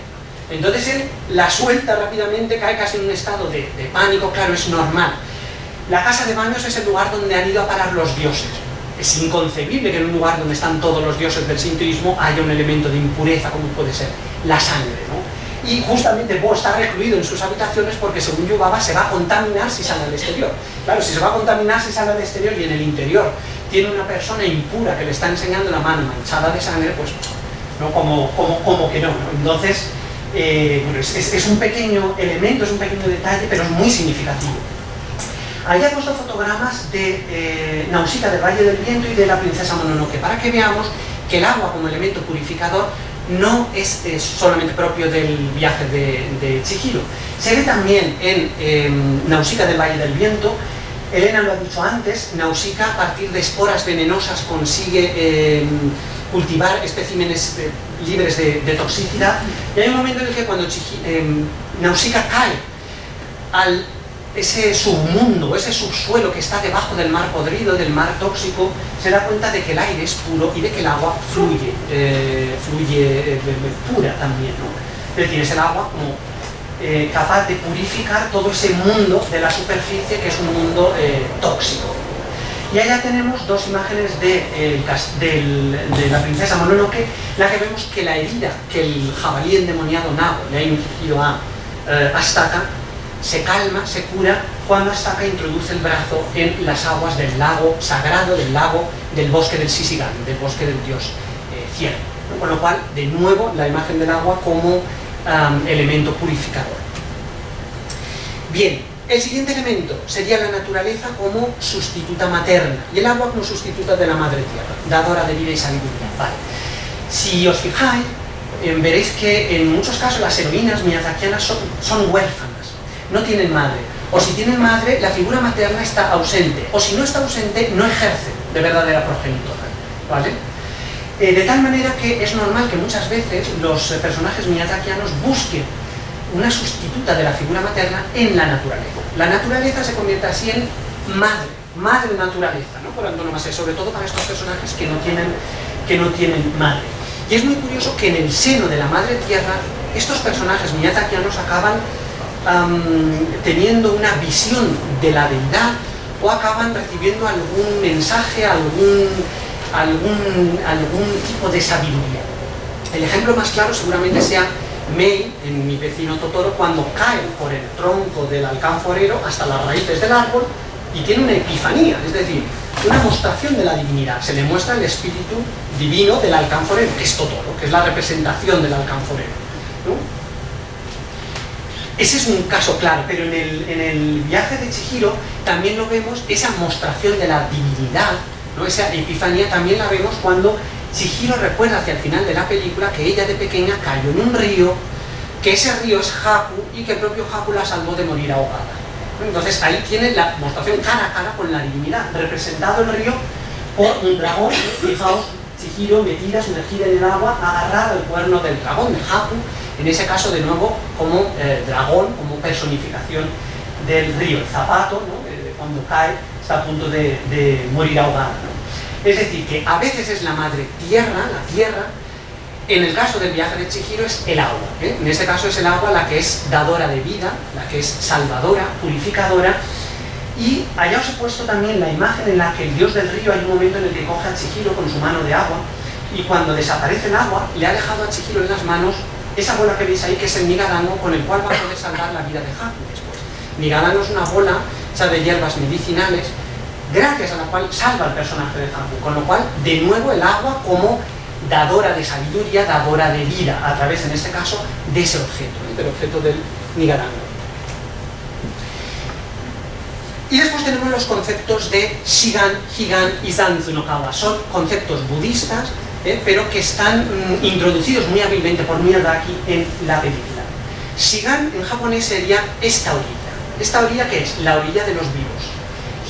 Entonces él la suelta rápidamente, cae casi en un estado de pánico. Claro, es normal. La casa de baños es el lugar donde han ido a parar los dioses. Es inconcebible que en un lugar donde están todos los dioses del sintoísmo haya un elemento de impureza, como puede ser la sangre, ¿no? Y justamente Bo está recluido en sus habitaciones porque, según Yubaba, se va a contaminar si sale al exterior. Claro, si se va a contaminar si sale al exterior y en el interior tiene una persona impura que le está enseñando la mano manchada de sangre, pues no, como que no, ¿no? Entonces, bueno, es un pequeño elemento, es un pequeño detalle, pero es muy significativo. Ahí he puesto fotogramas de Nausicaa del Valle del Viento y de la princesa Mononoke, para que veamos que el agua como elemento purificador no es solamente propio del viaje de Chihiro. Se ve también en Nausicaa del Valle del Viento. Elena lo ha dicho antes, Nausicaa, a partir de esporas venenosas, consigue cultivar especímenes libres de toxicidad, y hay un momento en el que cuando Nausicaa cae al ese submundo, ese subsuelo que está debajo del mar podrido, del mar tóxico, se da cuenta de que el aire es puro y de que el agua fluye pura también, ¿no? Es decir, es el agua como capaz de purificar todo ese mundo de la superficie, que es un mundo tóxico. Y allá tenemos dos imágenes de la princesa Mononoke, la que vemos que la herida que el jabalí endemoniado Nago le ha infligido a Astaka se calma, se cura, cuando Astaka introduce el brazo en las aguas del lago sagrado, del bosque del Sisigan, del bosque del dios cielo, ¿no? Con lo cual, de nuevo, la imagen del agua como elemento purificador. Bien, el siguiente elemento sería la naturaleza como sustituta materna y el agua como sustituta de la madre tierra, dadora de vida y sabiduría. Vale. Si os fijáis, veréis que en muchos casos las heroínas miyazakianas son huérfanas, no tienen madre, o si tienen madre, la figura materna está ausente, o si no está ausente, no ejerce de verdadera progenitora, ¿vale? De tal manera que es normal que muchas veces los personajes miyazakianos busquen una sustituta de la figura materna en la naturaleza. La naturaleza se convierte así en madre naturaleza, ¿no? Por antonomasia, sobre todo para estos personajes que no tienen madre. Y es muy curioso que en el seno de la madre tierra, estos personajes miyazakianos acaban teniendo una visión de la deidad o acaban recibiendo algún mensaje, algún tipo de sabiduría. El ejemplo más claro seguramente sea Mei, en Mi vecino Totoro, cuando cae por el tronco del alcanforero hasta las raíces del árbol y tiene una epifanía, es decir, una mostración de la divinidad. Se le muestra el espíritu divino del alcanforero, que es Totoro, que es la representación del alcanforero, ¿no? Ese es un caso claro, pero en el viaje de Chihiro también lo vemos, esa mostración de la divinidad, ¿no? Esa epifanía también la vemos cuando Chihiro recuerda hacia el final de la película que ella de pequeña cayó en un río, que ese río es Haku y que el propio Haku la salvó de morir ahogada. Entonces ahí tiene la mostración cara a cara con la divinidad, representado el río por un dragón. Fijaos, Chihiro metida, sumergida en el agua, agarrada al cuerno del dragón de Haku, en ese caso de nuevo como dragón, como personificación del río. El zapato, ¿no? Cuando cae está a punto de morir ahogada, ¿no? Es decir, que a veces es la madre tierra, la tierra. En el caso del viaje de Chihiro es el agua, ¿eh? En este caso es el agua la que es dadora de vida, la que es salvadora, purificadora. Y allá os he puesto también la imagen en la que el dios del río, hay un momento en el que coge a Chihiro con su mano de agua y cuando desaparece el agua le ha dejado a Chihiro en las manos esa bola que veis ahí, que es el Nigadango, con el cual va a poder salvar la vida de Haku después. Nigadango es una bola de hierbas medicinales gracias a la cual salva al personaje de Haku, con lo cual de nuevo el agua como dadora de sabiduría, dadora de vida, a través, en este caso, de ese objeto, del objeto del Nigadango. Y después tenemos los conceptos de Shigan, Higan y Zanzu no Kawa. Son conceptos budistas, pero que están introducidos muy hábilmente por Miyazaki en la película. Shigan en japonés sería esta orilla. ¿Esta orilla qué es? La orilla de los vivos.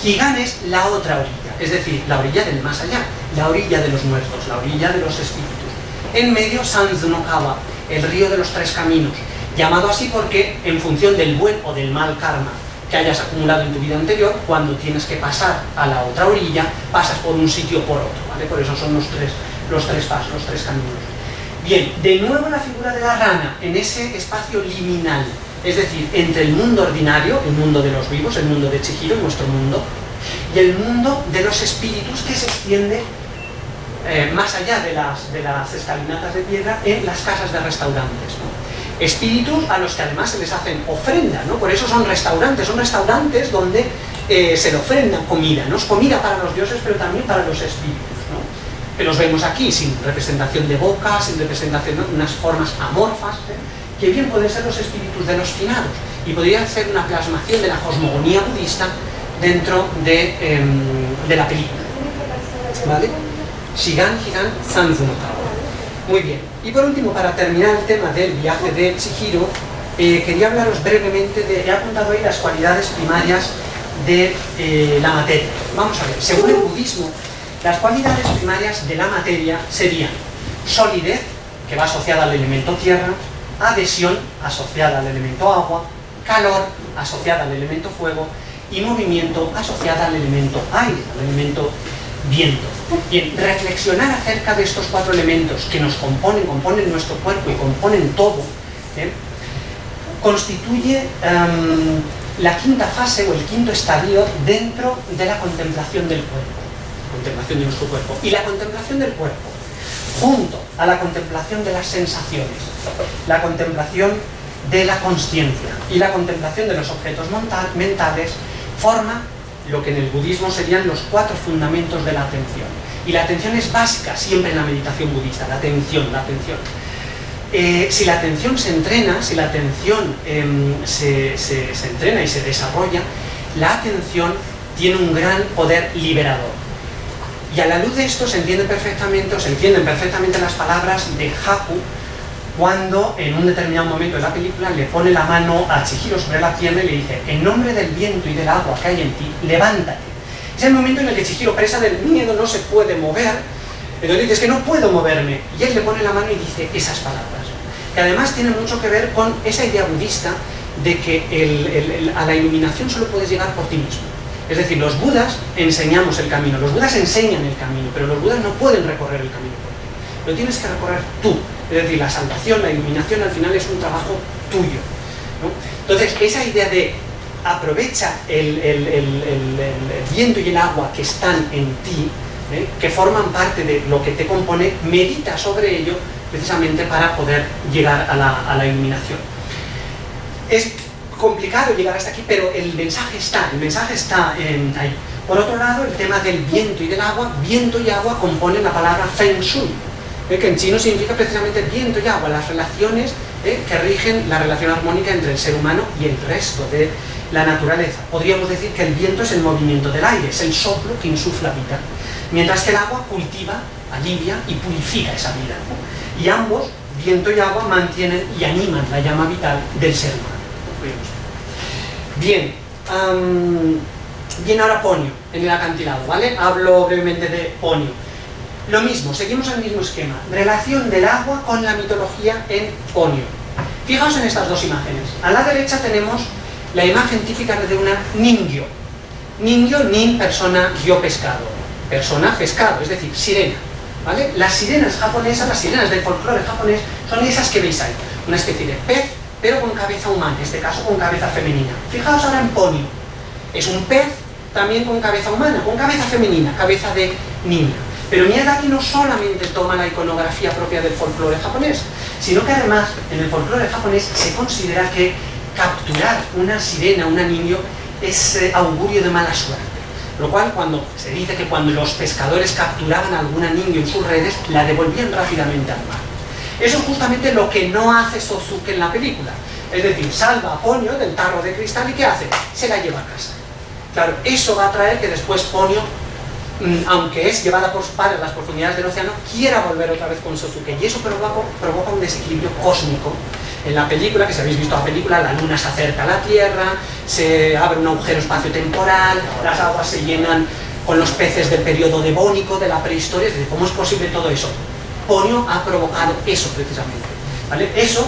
Higan es la otra orilla, es decir, la orilla del más allá, la orilla de los muertos, la orilla de los espíritus. En medio, Zanzu no Kawa, el río de los tres caminos, llamado así porque en función del buen o del mal karma que hayas acumulado en tu vida anterior, cuando tienes que pasar a la otra orilla, pasas por un sitio o por otro, ¿vale? Por eso son los tres pasos, los tres caminos. Bien, de nuevo la figura de la rana en ese espacio liminal, es decir, entre el mundo ordinario, el mundo de los vivos, el mundo de Chihiro, nuestro mundo, y el mundo de los espíritus que se extiende más allá de las escalinatas de piedra en las casas de restaurantes, ¿no? Espíritus a los que además se les hacen ofrenda, ¿no? Por eso son restaurantes donde se le ofrenda comida, no es comida para los dioses, pero también para los espíritus, ¿no? Que los vemos aquí, sin representación de boca, sin representación de unas formas amorfas, que bien pueden ser los espíritus de los finados, y podría ser una plasmación de la cosmogonía budista dentro de la película, ¿vale? Shigan, Higan, Zanzu no Kawa. Muy bien, y por último, para terminar el tema del viaje de Chihiro, quería hablaros brevemente he apuntado ahí las cualidades primarias de la materia. Vamos a ver, según el budismo, las cualidades primarias de la materia serían solidez, que va asociada al elemento tierra, adhesión, asociada al elemento agua, calor, asociada al elemento fuego, y movimiento, asociada al elemento aire, al elemento viento. Bien, reflexionar acerca de estos cuatro elementos que nos componen nuestro cuerpo y componen todo, constituye la quinta fase o el quinto estadio dentro de la contemplación del cuerpo, contemplación de nuestro cuerpo. Y la contemplación del cuerpo, junto a la contemplación de las sensaciones, la contemplación de la consciencia. Y la contemplación de los objetos mentales forma lo que en el budismo serían los 4 fundamentos de la atención. Y la atención es básica siempre en la meditación budista, la atención. Si la atención se entrena, si la atención se entrena y se desarrolla, la atención tiene un gran poder liberador. Y a la luz de esto se entienden perfectamente las palabras de Haku cuando en un determinado momento de la película le pone la mano a Chihiro sobre la pierna y le dice: en nombre del viento y del agua que hay en ti, levántate. Es el momento en el que Chihiro, presa del miedo, no se puede mover. Entonces dice: es que no puedo moverme. Y él le pone la mano y dice esas palabras, que además tienen mucho que ver con esa idea budista de que a la iluminación solo puedes llegar por ti mismo. Es decir, los budas enseñamos el camino, los budas enseñan el camino, pero los budas no pueden recorrer el camino por ti. Lo tienes que recorrer tú. Es decir, la salvación, la iluminación al final es un trabajo tuyo, ¿no? Entonces, esa idea de aprovecha el viento y el agua que están en ti, que forman parte de lo que te compone, medita sobre ello precisamente para poder llegar a la iluminación. Es complicado llegar hasta aquí, pero el mensaje está ahí. Por otro lado, el tema del viento y del agua, viento y agua componen la palabra Feng Shui, que en chino significa precisamente viento y agua, las relaciones que rigen la relación armónica entre el ser humano y el resto de la naturaleza. Podríamos decir que el viento es el movimiento del aire, es el soplo que insufla vida, mientras que el agua cultiva, alivia y purifica esa vida, ¿no? Y ambos, viento y agua, mantienen y animan la llama vital del ser humano. Bien, viene ahora Ponyo en el acantilado, ¿vale? Hablo brevemente de Ponyo. Lo mismo, seguimos el mismo esquema. Relación del agua con la mitología en Ponyo. Fijaos en estas dos imágenes. A la derecha tenemos la imagen típica de una ningyo. Ningyo, nin, persona, gyo, pescado. Persona, pescado, es decir, sirena, ¿vale? Las sirenas japonesas, las sirenas del folclore japonés, son esas que veis ahí. Una especie de pez, pero con cabeza humana, en este caso con cabeza femenina. Fijaos ahora en Ponyo. Es un pez también con cabeza humana, con cabeza femenina, cabeza de niña. Pero Miyazaki no solamente toma la iconografía propia del folclore japonés, sino que además en el folclore japonés se considera que capturar una sirena, una niño, es augurio de mala suerte. Lo cual, cuando se dice que cuando los pescadores capturaban a alguna niño en sus redes, la devolvían rápidamente al mar. Eso es justamente lo que no hace Sosuke en la película. Es decir, salva a Ponyo del tarro de cristal y ¿qué hace? Se la lleva a casa. Claro, eso va a traer que después Ponyo, aunque es llevada por sus padres a las profundidades del océano, quiera volver otra vez con Sosuke. Y eso provoca un desequilibrio cósmico. En la película, que si habéis visto la película, la luna se acerca a la Tierra, se abre un agujero espacio-temporal, las aguas se llenan con los peces del periodo devónico, de la prehistoria. Es decir, ¿cómo es posible todo eso? Ponyo ha provocado eso precisamente, ¿vale? Eso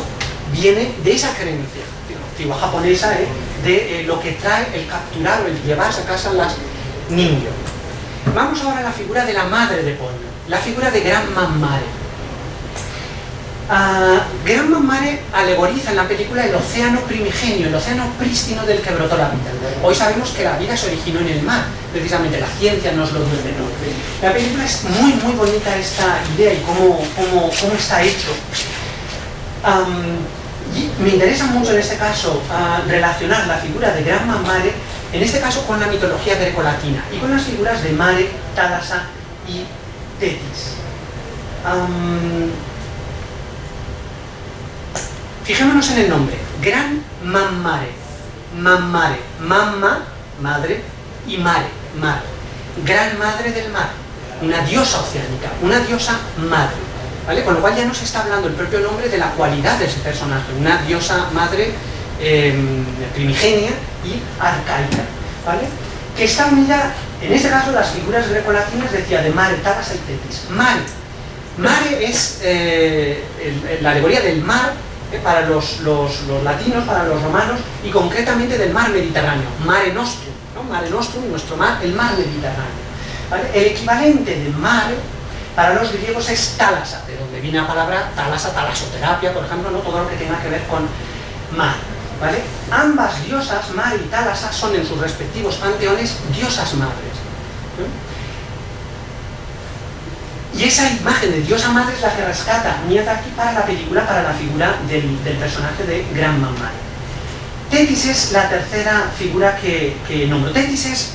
viene de esa creencia antigua japonesa, de lo que trae el capturar o el llevarse a casa las ninjo. Vamos ahora a la figura de la madre de Ponyo, la figura de Gran Manmare. Gran Manmare alegoriza en la película el océano primigenio, el océano prístino del que brotó la vida. Hoy sabemos que la vida se originó en el mar, precisamente la ciencia nos lo dice, ¿no? La película es muy bonita esta idea y cómo está hecho. Y me interesa mucho en este caso relacionar la figura de Gran Manmare, en este caso con la mitología grecolatina y con las figuras de Mare, Thalassa y Tetis. Fijémonos en el nombre, Gran Manmare. Manmare, mamma, madre, y mare, mar. Gran madre del mar, una diosa oceánica, una diosa madre, ¿vale? Con lo cual ya nos está hablando el propio nombre de la cualidad de ese personaje, una diosa madre primigenia y arcaica, ¿vale? Que está unida, en este caso las figuras grecolatinas decía de Mare, Thalassa y Tetis. Mare. Mare es la alegoría del mar, para los latinos, para los romanos, y concretamente del mar Mediterráneo, Mare Nostrum, ¿no? Mare Nostrum, nuestro mar, el mar Mediterráneo, ¿vale? El equivalente de mare para los griegos es Thalassa, de donde viene la palabra Thalassa, talasoterapia, por ejemplo, ¿no? Todo lo que tenga que ver con mar, ¿vale? Ambas diosas, Mare y Thalassa, son en sus respectivos panteones diosas madres, ¿no? Y esa imagen de diosa madre es la que rescata Miyazaki para la película, para la figura del personaje de Gran Mamare. Tetis es la tercera figura que nombro. Tetis es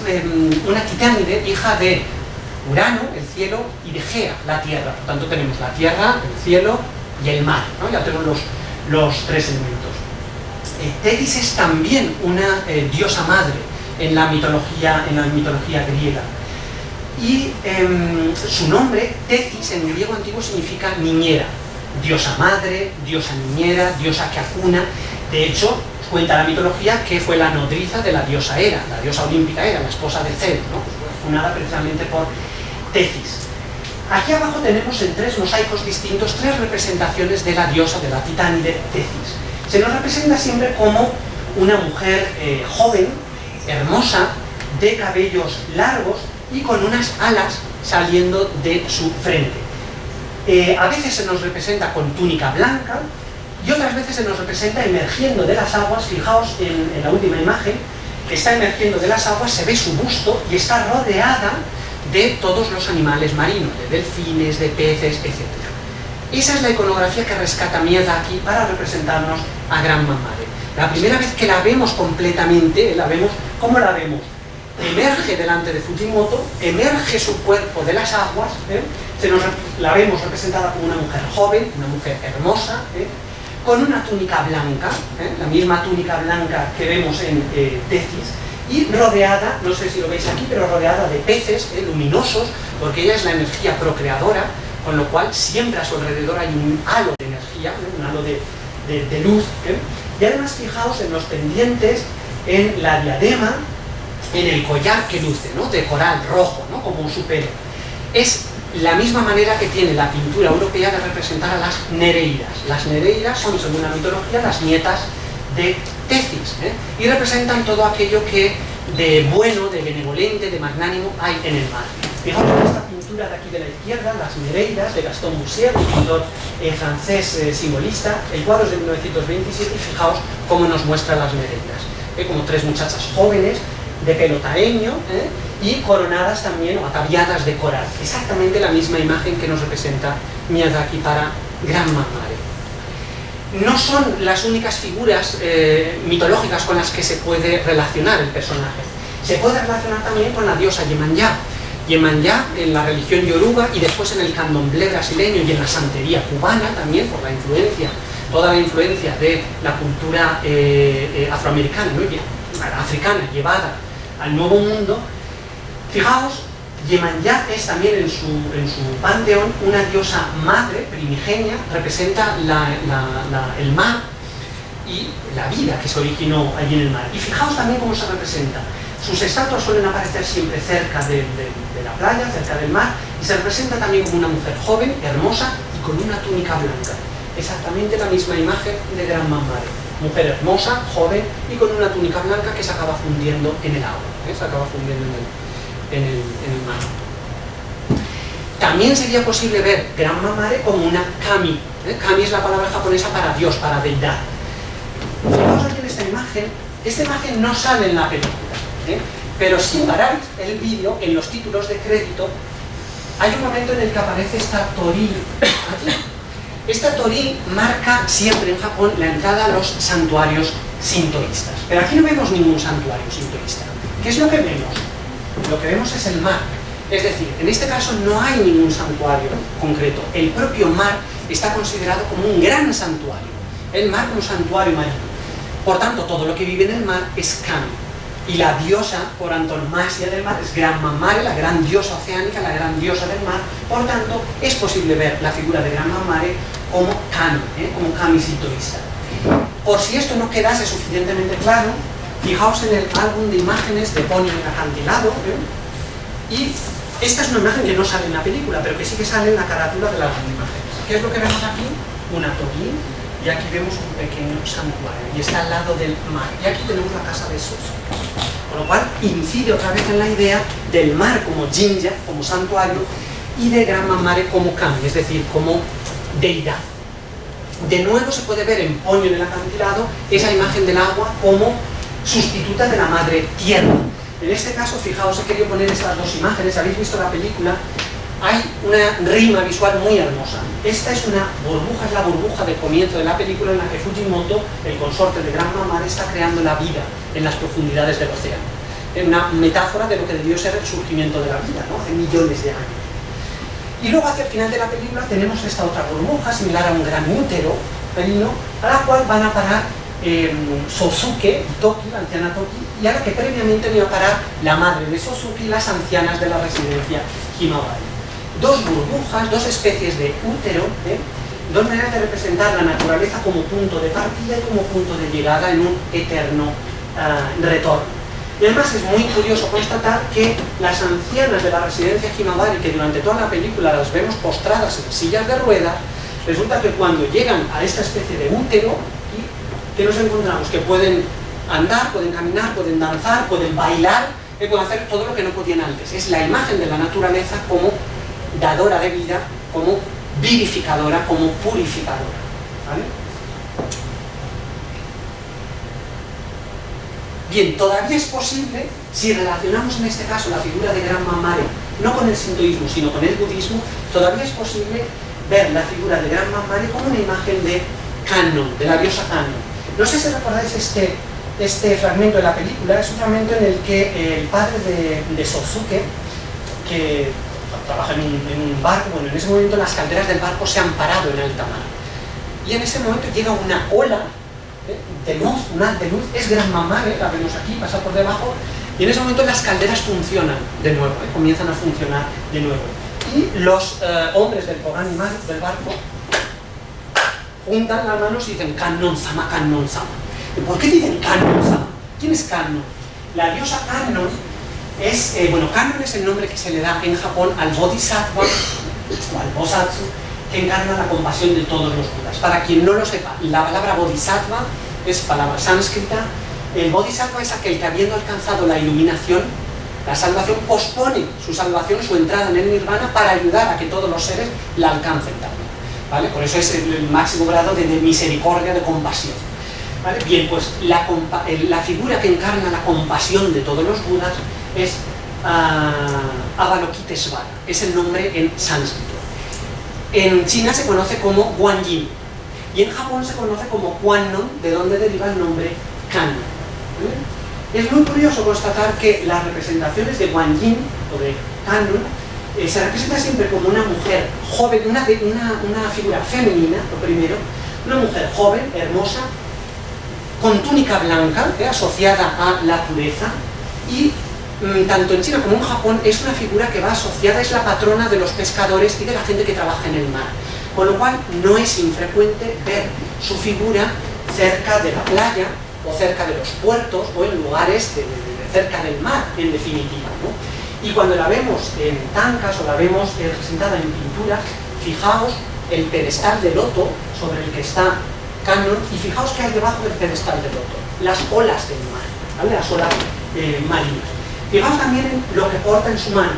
una titánide, hija de Urano, el cielo, y de Gea, la tierra. Por tanto tenemos la tierra, el cielo y el mar, ¿no? Ya tenemos los tres elementos. Tetis es también una diosa madre en la mitología griega. Y su nombre, Tetis, en griego antiguo significa niñera. Diosa madre, diosa niñera, diosa que acuna. De hecho, cuenta la mitología que fue la nodriza de la diosa Hera, la diosa olímpica Hera, la esposa de Zeus, ¿no? Fundada precisamente por Tetis. Aquí abajo tenemos en tres mosaicos distintos tres representaciones de la diosa, de la titánide Tetis. Se nos representa siempre como una mujer joven, hermosa, de cabellos largos y con unas alas saliendo de su frente. A veces se nos representa con túnica blanca y otras veces se nos representa emergiendo de las aguas. Fijaos en la última imagen, que está emergiendo de las aguas, se ve su busto y está rodeada de todos los animales marinos, de delfines, de peces, etc. Esa es la iconografía que rescata Miyazaki para representarnos a Gran Mamare. La primera vez que la vemos completamente, ¿cómo la vemos? Emerge delante de Fujimoto, emerge su cuerpo de las aguas, la vemos representada como una mujer joven, una mujer hermosa, con una túnica blanca, la misma túnica blanca que vemos en Tetis, y rodeada, no sé si lo veis aquí, pero rodeada de peces luminosos, porque ella es la energía procreadora, con lo cual siempre a su alrededor hay un halo de energía, un halo de luz. Y además fijaos en los pendientes, en la diadema, en el collar que luce, ¿no? De coral rojo, ¿no? Como su pelo. Es la misma manera que tiene la pintura europea de representar a las nereidas. Las nereidas son, según la mitología, las nietas de Tetis, y representan todo aquello que de bueno, de benevolente, de magnánimo hay en el mar. Fijaos en esta pintura de aquí de la izquierda, las nereidas, de Gaston Boussier, un pintor francés simbolista. El cuadro es de 1927 y fijaos cómo nos muestra las nereidas. Como tres muchachas jóvenes, de pelo taeño, y coronadas también, o ataviadas de coral. Exactamente la misma imagen que nos representa Miyazaki para Gran Mamare. No son las únicas figuras mitológicas con las que se puede relacionar el personaje. Se puede relacionar también con la diosa Yemanyá. Yemanyá en la religión yoruba y después en el candomblé brasileño y en la santería cubana también, por la influencia, toda la influencia de la cultura afroamericana, ¿no? Africana, llevada al Nuevo Mundo. Fijaos, Yemanyá es también en su panteón una diosa madre primigenia, representa el mar y la vida que se originó allí en el mar. Y fijaos también cómo se representa. Sus estatuas suelen aparecer siempre cerca de la playa, cerca del mar, y se representa también como una mujer joven, hermosa y con una túnica blanca. Exactamente la misma imagen de Gran Mamare. Mujer hermosa, joven y con una túnica blanca que se acaba fundiendo en el agua, se acaba fundiendo en el mar. También sería posible ver Gran Mamare como una kami. Kami es la palabra japonesa para Dios, para deidad. Fijaos aquí en esta imagen no sale en la película, pero si paráis el vídeo, en los títulos de crédito, hay un momento en el que aparece esta torii aquí. Esta torii marca siempre en Japón la entrada a los santuarios sintoístas. Pero aquí no vemos ningún santuario sintoísta. ¿Qué es lo que vemos? Lo que vemos es el mar. Es decir, en este caso no hay ningún santuario concreto. El propio mar está considerado como un gran santuario. El mar como santuario marino. Por tanto, todo lo que vive en el mar es kami. Y la diosa, por antonomasia del mar, es Gran Mamare, la gran diosa oceánica, la gran diosa del mar. Por tanto, es posible ver la figura de Gran Mamare como kami, como kami sintoísta. Por si esto no quedase suficientemente claro, fijaos en el álbum de imágenes de Ponyo en acantilado, y esta es una imagen que no sale en la película, pero que sí que sale en la carátula del álbum de imágenes. ¿Qué es lo que vemos aquí? Una torii, y aquí vemos un pequeño santuario, y está al lado del mar, y aquí tenemos la casa de Suzu. Con lo cual incide otra vez en la idea del mar como jinja, como santuario, y de Gran Mamare como kami, es decir, como deidad. De nuevo se puede ver en Ponyo en el acantilado esa imagen del agua como sustituta de la madre tierra. En este caso, fijaos, he querido poner estas dos imágenes. Habéis visto la película hay una rima visual muy hermosa. Esta es una burbuja, es la burbuja del comienzo de la película en la que Fujimoto, el consorte de Gran Mamare, está creando la vida en las profundidades del océano. Es una metáfora de lo que debió ser el surgimiento de la vida, ¿no? Hace millones de años. Y luego hacia el final de la película tenemos esta otra burbuja, similar a un gran útero felino, a la cual van a parar Sosuke, Toki, la anciana Toki, y a la que previamente iba a parar la madre de Sosuke y las ancianas de la residencia Himawari. Dos burbujas, dos especies de útero, dos maneras de representar la naturaleza como punto de partida y como punto de llegada en un eterno retorno. Y además es muy curioso constatar que las ancianas de la residencia Himawari, que durante toda la película las vemos postradas en sillas de ruedas, resulta que cuando llegan a esta especie de útero, ¿qué nos encontramos? Que pueden andar, pueden caminar, pueden danzar, pueden bailar, pueden hacer todo lo que no podían antes. Es la imagen de la naturaleza como dadora de vida, como vivificadora, como purificadora. ¿Vale? Bien, todavía es posible, si relacionamos en este caso la figura de Gran Mamare, no con el sintoísmo, sino con el budismo, todavía es posible ver la figura de Gran Mamare como una imagen de Kannon, de la diosa Kannon. No sé si recordáis este fragmento de la película, es un fragmento en el que el padre de Sosuke, que trabaja en un barco, bueno, en ese momento las calderas del barco se han parado en alta mar. Y en ese momento llega una ola de luz, una haz de luz, es Gran Mamare, la vemos aquí, pasa por debajo, y en ese momento las calderas funcionan de nuevo, comienzan a funcionar de nuevo. Y los hombres del Kogan del barco juntan las manos y dicen Kannon-sama, Kannon-sama. ¿Por qué dicen Kannon-sama? ¿Quién es Kannon? La diosa Kannon es, Kannon es el nombre que se le da en Japón al Bodhisattva o al Bosatsu, que encarna la compasión de todos los budas. Para quien no lo sepa, la palabra Bodhisattva es palabra sánscrita. El Bodhisattva es aquel que, habiendo alcanzado la iluminación, la salvación, pospone su salvación, su entrada en el nirvana, para ayudar a que todos los seres la alcancen también. ¿Vale? Por eso es el máximo grado de misericordia, de compasión. ¿Vale? Bien, pues la figura que encarna la compasión de todos los budas es Avalokitesvara, es el nombre en sánscrito. En China se conoce como Guanyin y en Japón se conoce como Kwannon, de donde deriva el nombre Kannon. ¿Vale? Es muy curioso constatar que las representaciones de Guanyin o de Kannon se representa siempre como una mujer joven, una figura femenina, lo primero, una mujer joven, hermosa, con túnica blanca, asociada a la pureza, y tanto en China como en Japón es una figura que va asociada, es la patrona de los pescadores y de la gente que trabaja en el mar, con lo cual no es infrecuente ver su figura cerca de la playa o cerca de los puertos o en lugares cerca del mar, en definitiva, ¿no? Y cuando la vemos en tankas o la vemos representada en pinturas, fijaos el pedestal de loto sobre el que está Kannon y fijaos que hay debajo del pedestal de loto, las olas del mar, ¿vale? Las olas marinas. Fijaos también en lo que porta en su mano,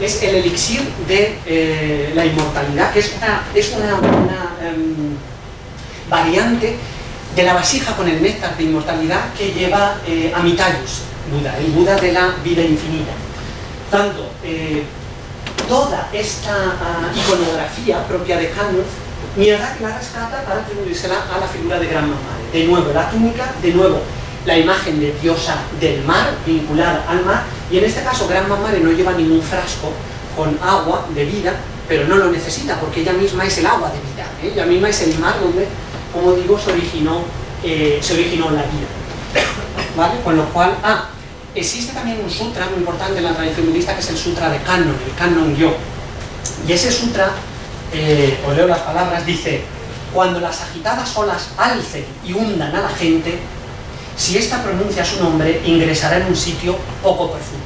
es el elixir de la inmortalidad, que es una variante de la vasija con el néctar de inmortalidad que lleva Amitayus, Buda, el Buda de la vida infinita. Tanto, toda esta iconografía propia de Kannon, Miyazaki la rescata para atribuírsela a la figura de Gran Mamare. De nuevo la túnica, de nuevo la imagen de diosa del mar, vinculada al mar, y en este caso Gran Mamare no lleva ningún frasco con agua de vida, pero no lo necesita porque ella misma es el agua de vida, ella misma es el mar donde, como digo, se originó la vida. ¿Vale? Con lo cual, existe también un sutra muy importante en la tradición budista que es el sutra de Kannon, el Kannon-gyo. Y ese sutra, os leo las palabras, dice: cuando las agitadas olas alcen y hundan a la gente, si ésta pronuncia su nombre, ingresará en un sitio poco profundo.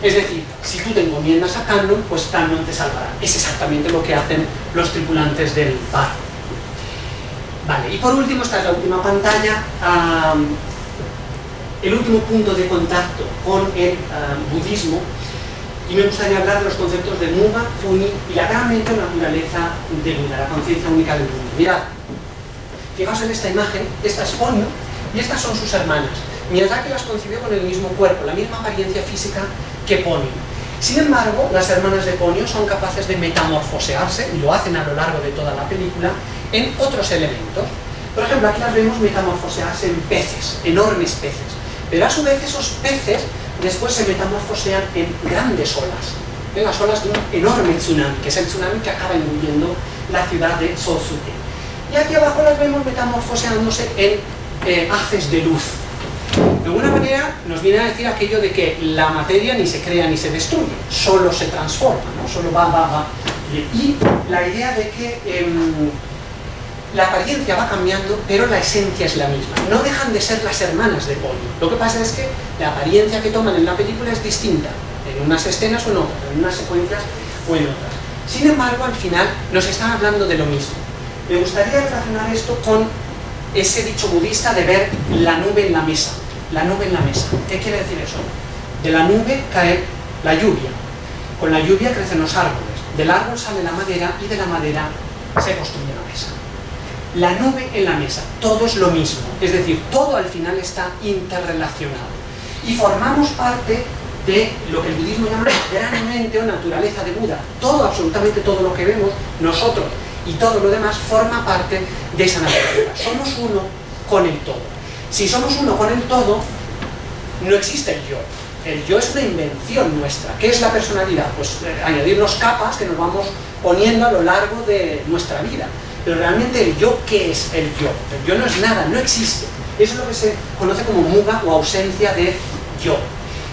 Es decir, si tú te encomiendas a Kannon, pues Kannon te salvará. Es exactamente lo que hacen los tripulantes del barco. Vale, y por último, esta es la última pantalla, el último punto de contacto con el budismo, y me gustaría hablar de los conceptos de Muga, Fumi y la realmente naturaleza de Buda, la conciencia única del mundo. Mirad, fijaos en esta imagen, esta es Ponyo y estas son sus hermanas. Miyazaki las concibió con el mismo cuerpo, la misma apariencia física que Ponyo. Sin embargo, las hermanas de Ponio son capaces de metamorfosearse, y lo hacen a lo largo de toda la película, en otros elementos. Por ejemplo, aquí las vemos metamorfosearse en peces, enormes peces. Pero a su vez esos peces después se metamorfosean en grandes olas, en las olas de un enorme tsunami, que es el tsunami que acaba engullendo la ciudad de Sosuke. Y aquí abajo las vemos metamorfoseándose en haces de luz. De alguna manera nos viene a decir aquello de que la materia ni se crea ni se destruye, solo se transforma, ¿no? Solo va. Y la idea de que la apariencia va cambiando, pero la esencia es la misma. No dejan de ser las hermanas de Ponyo. Lo que pasa es que la apariencia que toman en la película es distinta, en unas escenas o en otras, en unas secuencias o en otras. Sin embargo, al final nos están hablando de lo mismo. Me gustaría relacionar esto con ese dicho budista de ver la nube en la mesa. La nube en la mesa. ¿Qué quiere decir eso? De la nube cae la lluvia. Con la lluvia crecen los árboles. Del árbol sale la madera y de la madera se construye la mesa. La nube en la mesa. Todo es lo mismo. Es decir, todo al final está interrelacionado. Y formamos parte de lo que el budismo llama la gran mente o naturaleza de Buda. Todo, absolutamente todo lo que vemos, nosotros y todo lo demás, forma parte de esa naturaleza. Somos uno con el todo. Si somos uno con el todo, no existe el yo. El yo es una invención nuestra. ¿Qué es la personalidad? Pues añadirnos capas que nos vamos poniendo a lo largo de nuestra vida. Pero realmente el yo, ¿qué es el yo? El yo no es nada, no existe. Eso es lo que se conoce como muga o ausencia de yo.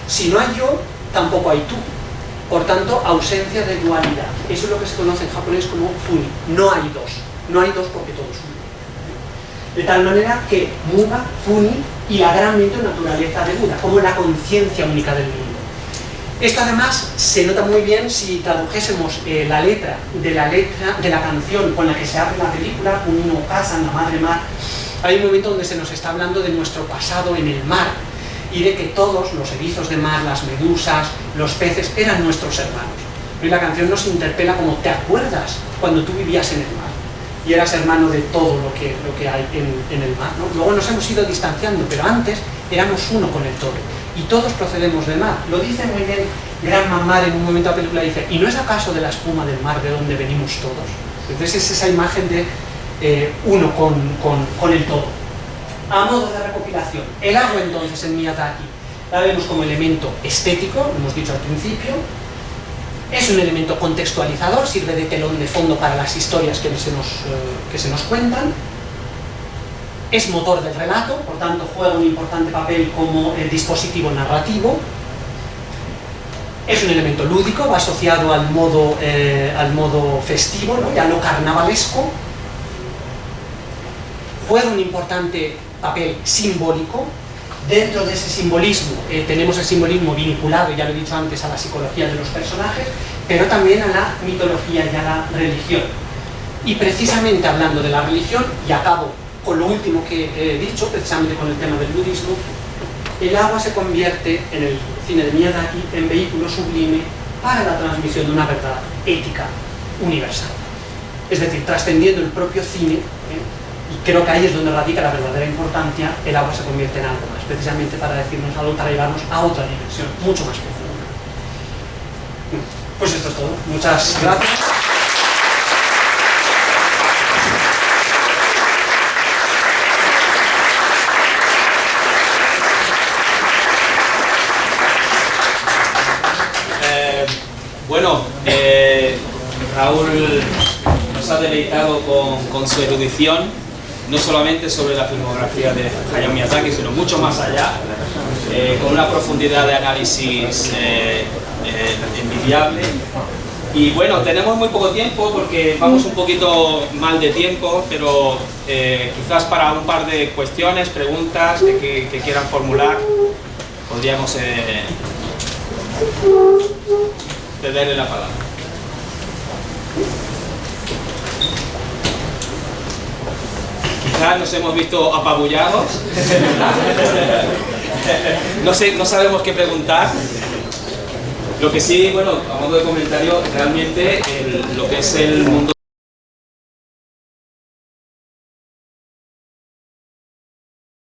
Si no hay yo, tampoco hay tú. Por tanto, ausencia de dualidad. Eso es lo que se conoce en japonés como funi. No hay dos. No hay dos porque todo es uno. De tal manera que muga, funi y la gran mente o naturaleza de Buda, como la conciencia única del mundo. Esto además se nota muy bien si tradujésemos la letra de la canción con la que se abre la película, Kuni no Kazan, la madre mar. Hay un momento donde se nos está hablando de nuestro pasado en el mar y de que todos los erizos de mar, las medusas, los peces eran nuestros hermanos. Y la canción nos interpela como ¿te acuerdas cuando tú vivías en el mar? Y eras hermano de todo lo que hay en el mar, ¿no? Luego nos hemos ido distanciando, pero antes éramos uno con el todo. Y todos procedemos del mar. Lo dice muy bien Gran Mamar en un momento de la película, dice, ¿y no es acaso de la espuma del mar de donde venimos todos? Entonces es esa imagen de uno con el todo. A modo de recopilación, el agua entonces en Miyazaki la vemos como elemento estético, lo hemos dicho al principio, es un elemento contextualizador, sirve de telón de fondo para las historias que se nos cuentan, es motor del relato, por tanto juega un importante papel como dispositivo narrativo, es un elemento lúdico, va asociado al modo festivo, ¿no? Ya no carnavalesco, juega un importante papel simbólico. Dentro de ese simbolismo tenemos el simbolismo vinculado, ya lo he dicho antes, a la psicología de los personajes, pero también a la mitología y a la religión. Y precisamente hablando de la religión, y acabo con lo último que he dicho, precisamente con el tema del budismo, el agua se convierte en el cine de Miyazaki en vehículo sublime para la transmisión de una verdad ética universal. Es decir, trascendiendo el propio cine, y creo que ahí es donde radica la verdadera importancia, el agua se convierte en algo más, precisamente para decirnos algo, para llevarnos a otra dimensión, mucho más profunda. Pues esto es todo. Muchas gracias.
Bueno, Raúl nos ha deleitado con su erudición, no solamente sobre la filmografía de Hayao Miyazaki, sino mucho más allá, con una profundidad de análisis envidiable. Y bueno, tenemos muy poco tiempo porque vamos un poquito mal de tiempo, pero quizás para un par de cuestiones, preguntas que quieran formular, podríamos cederle la palabra. Quizás nos hemos visto apabullados, no sabemos qué preguntar. Lo que sí, bueno, a modo de comentario, realmente lo que es el mundo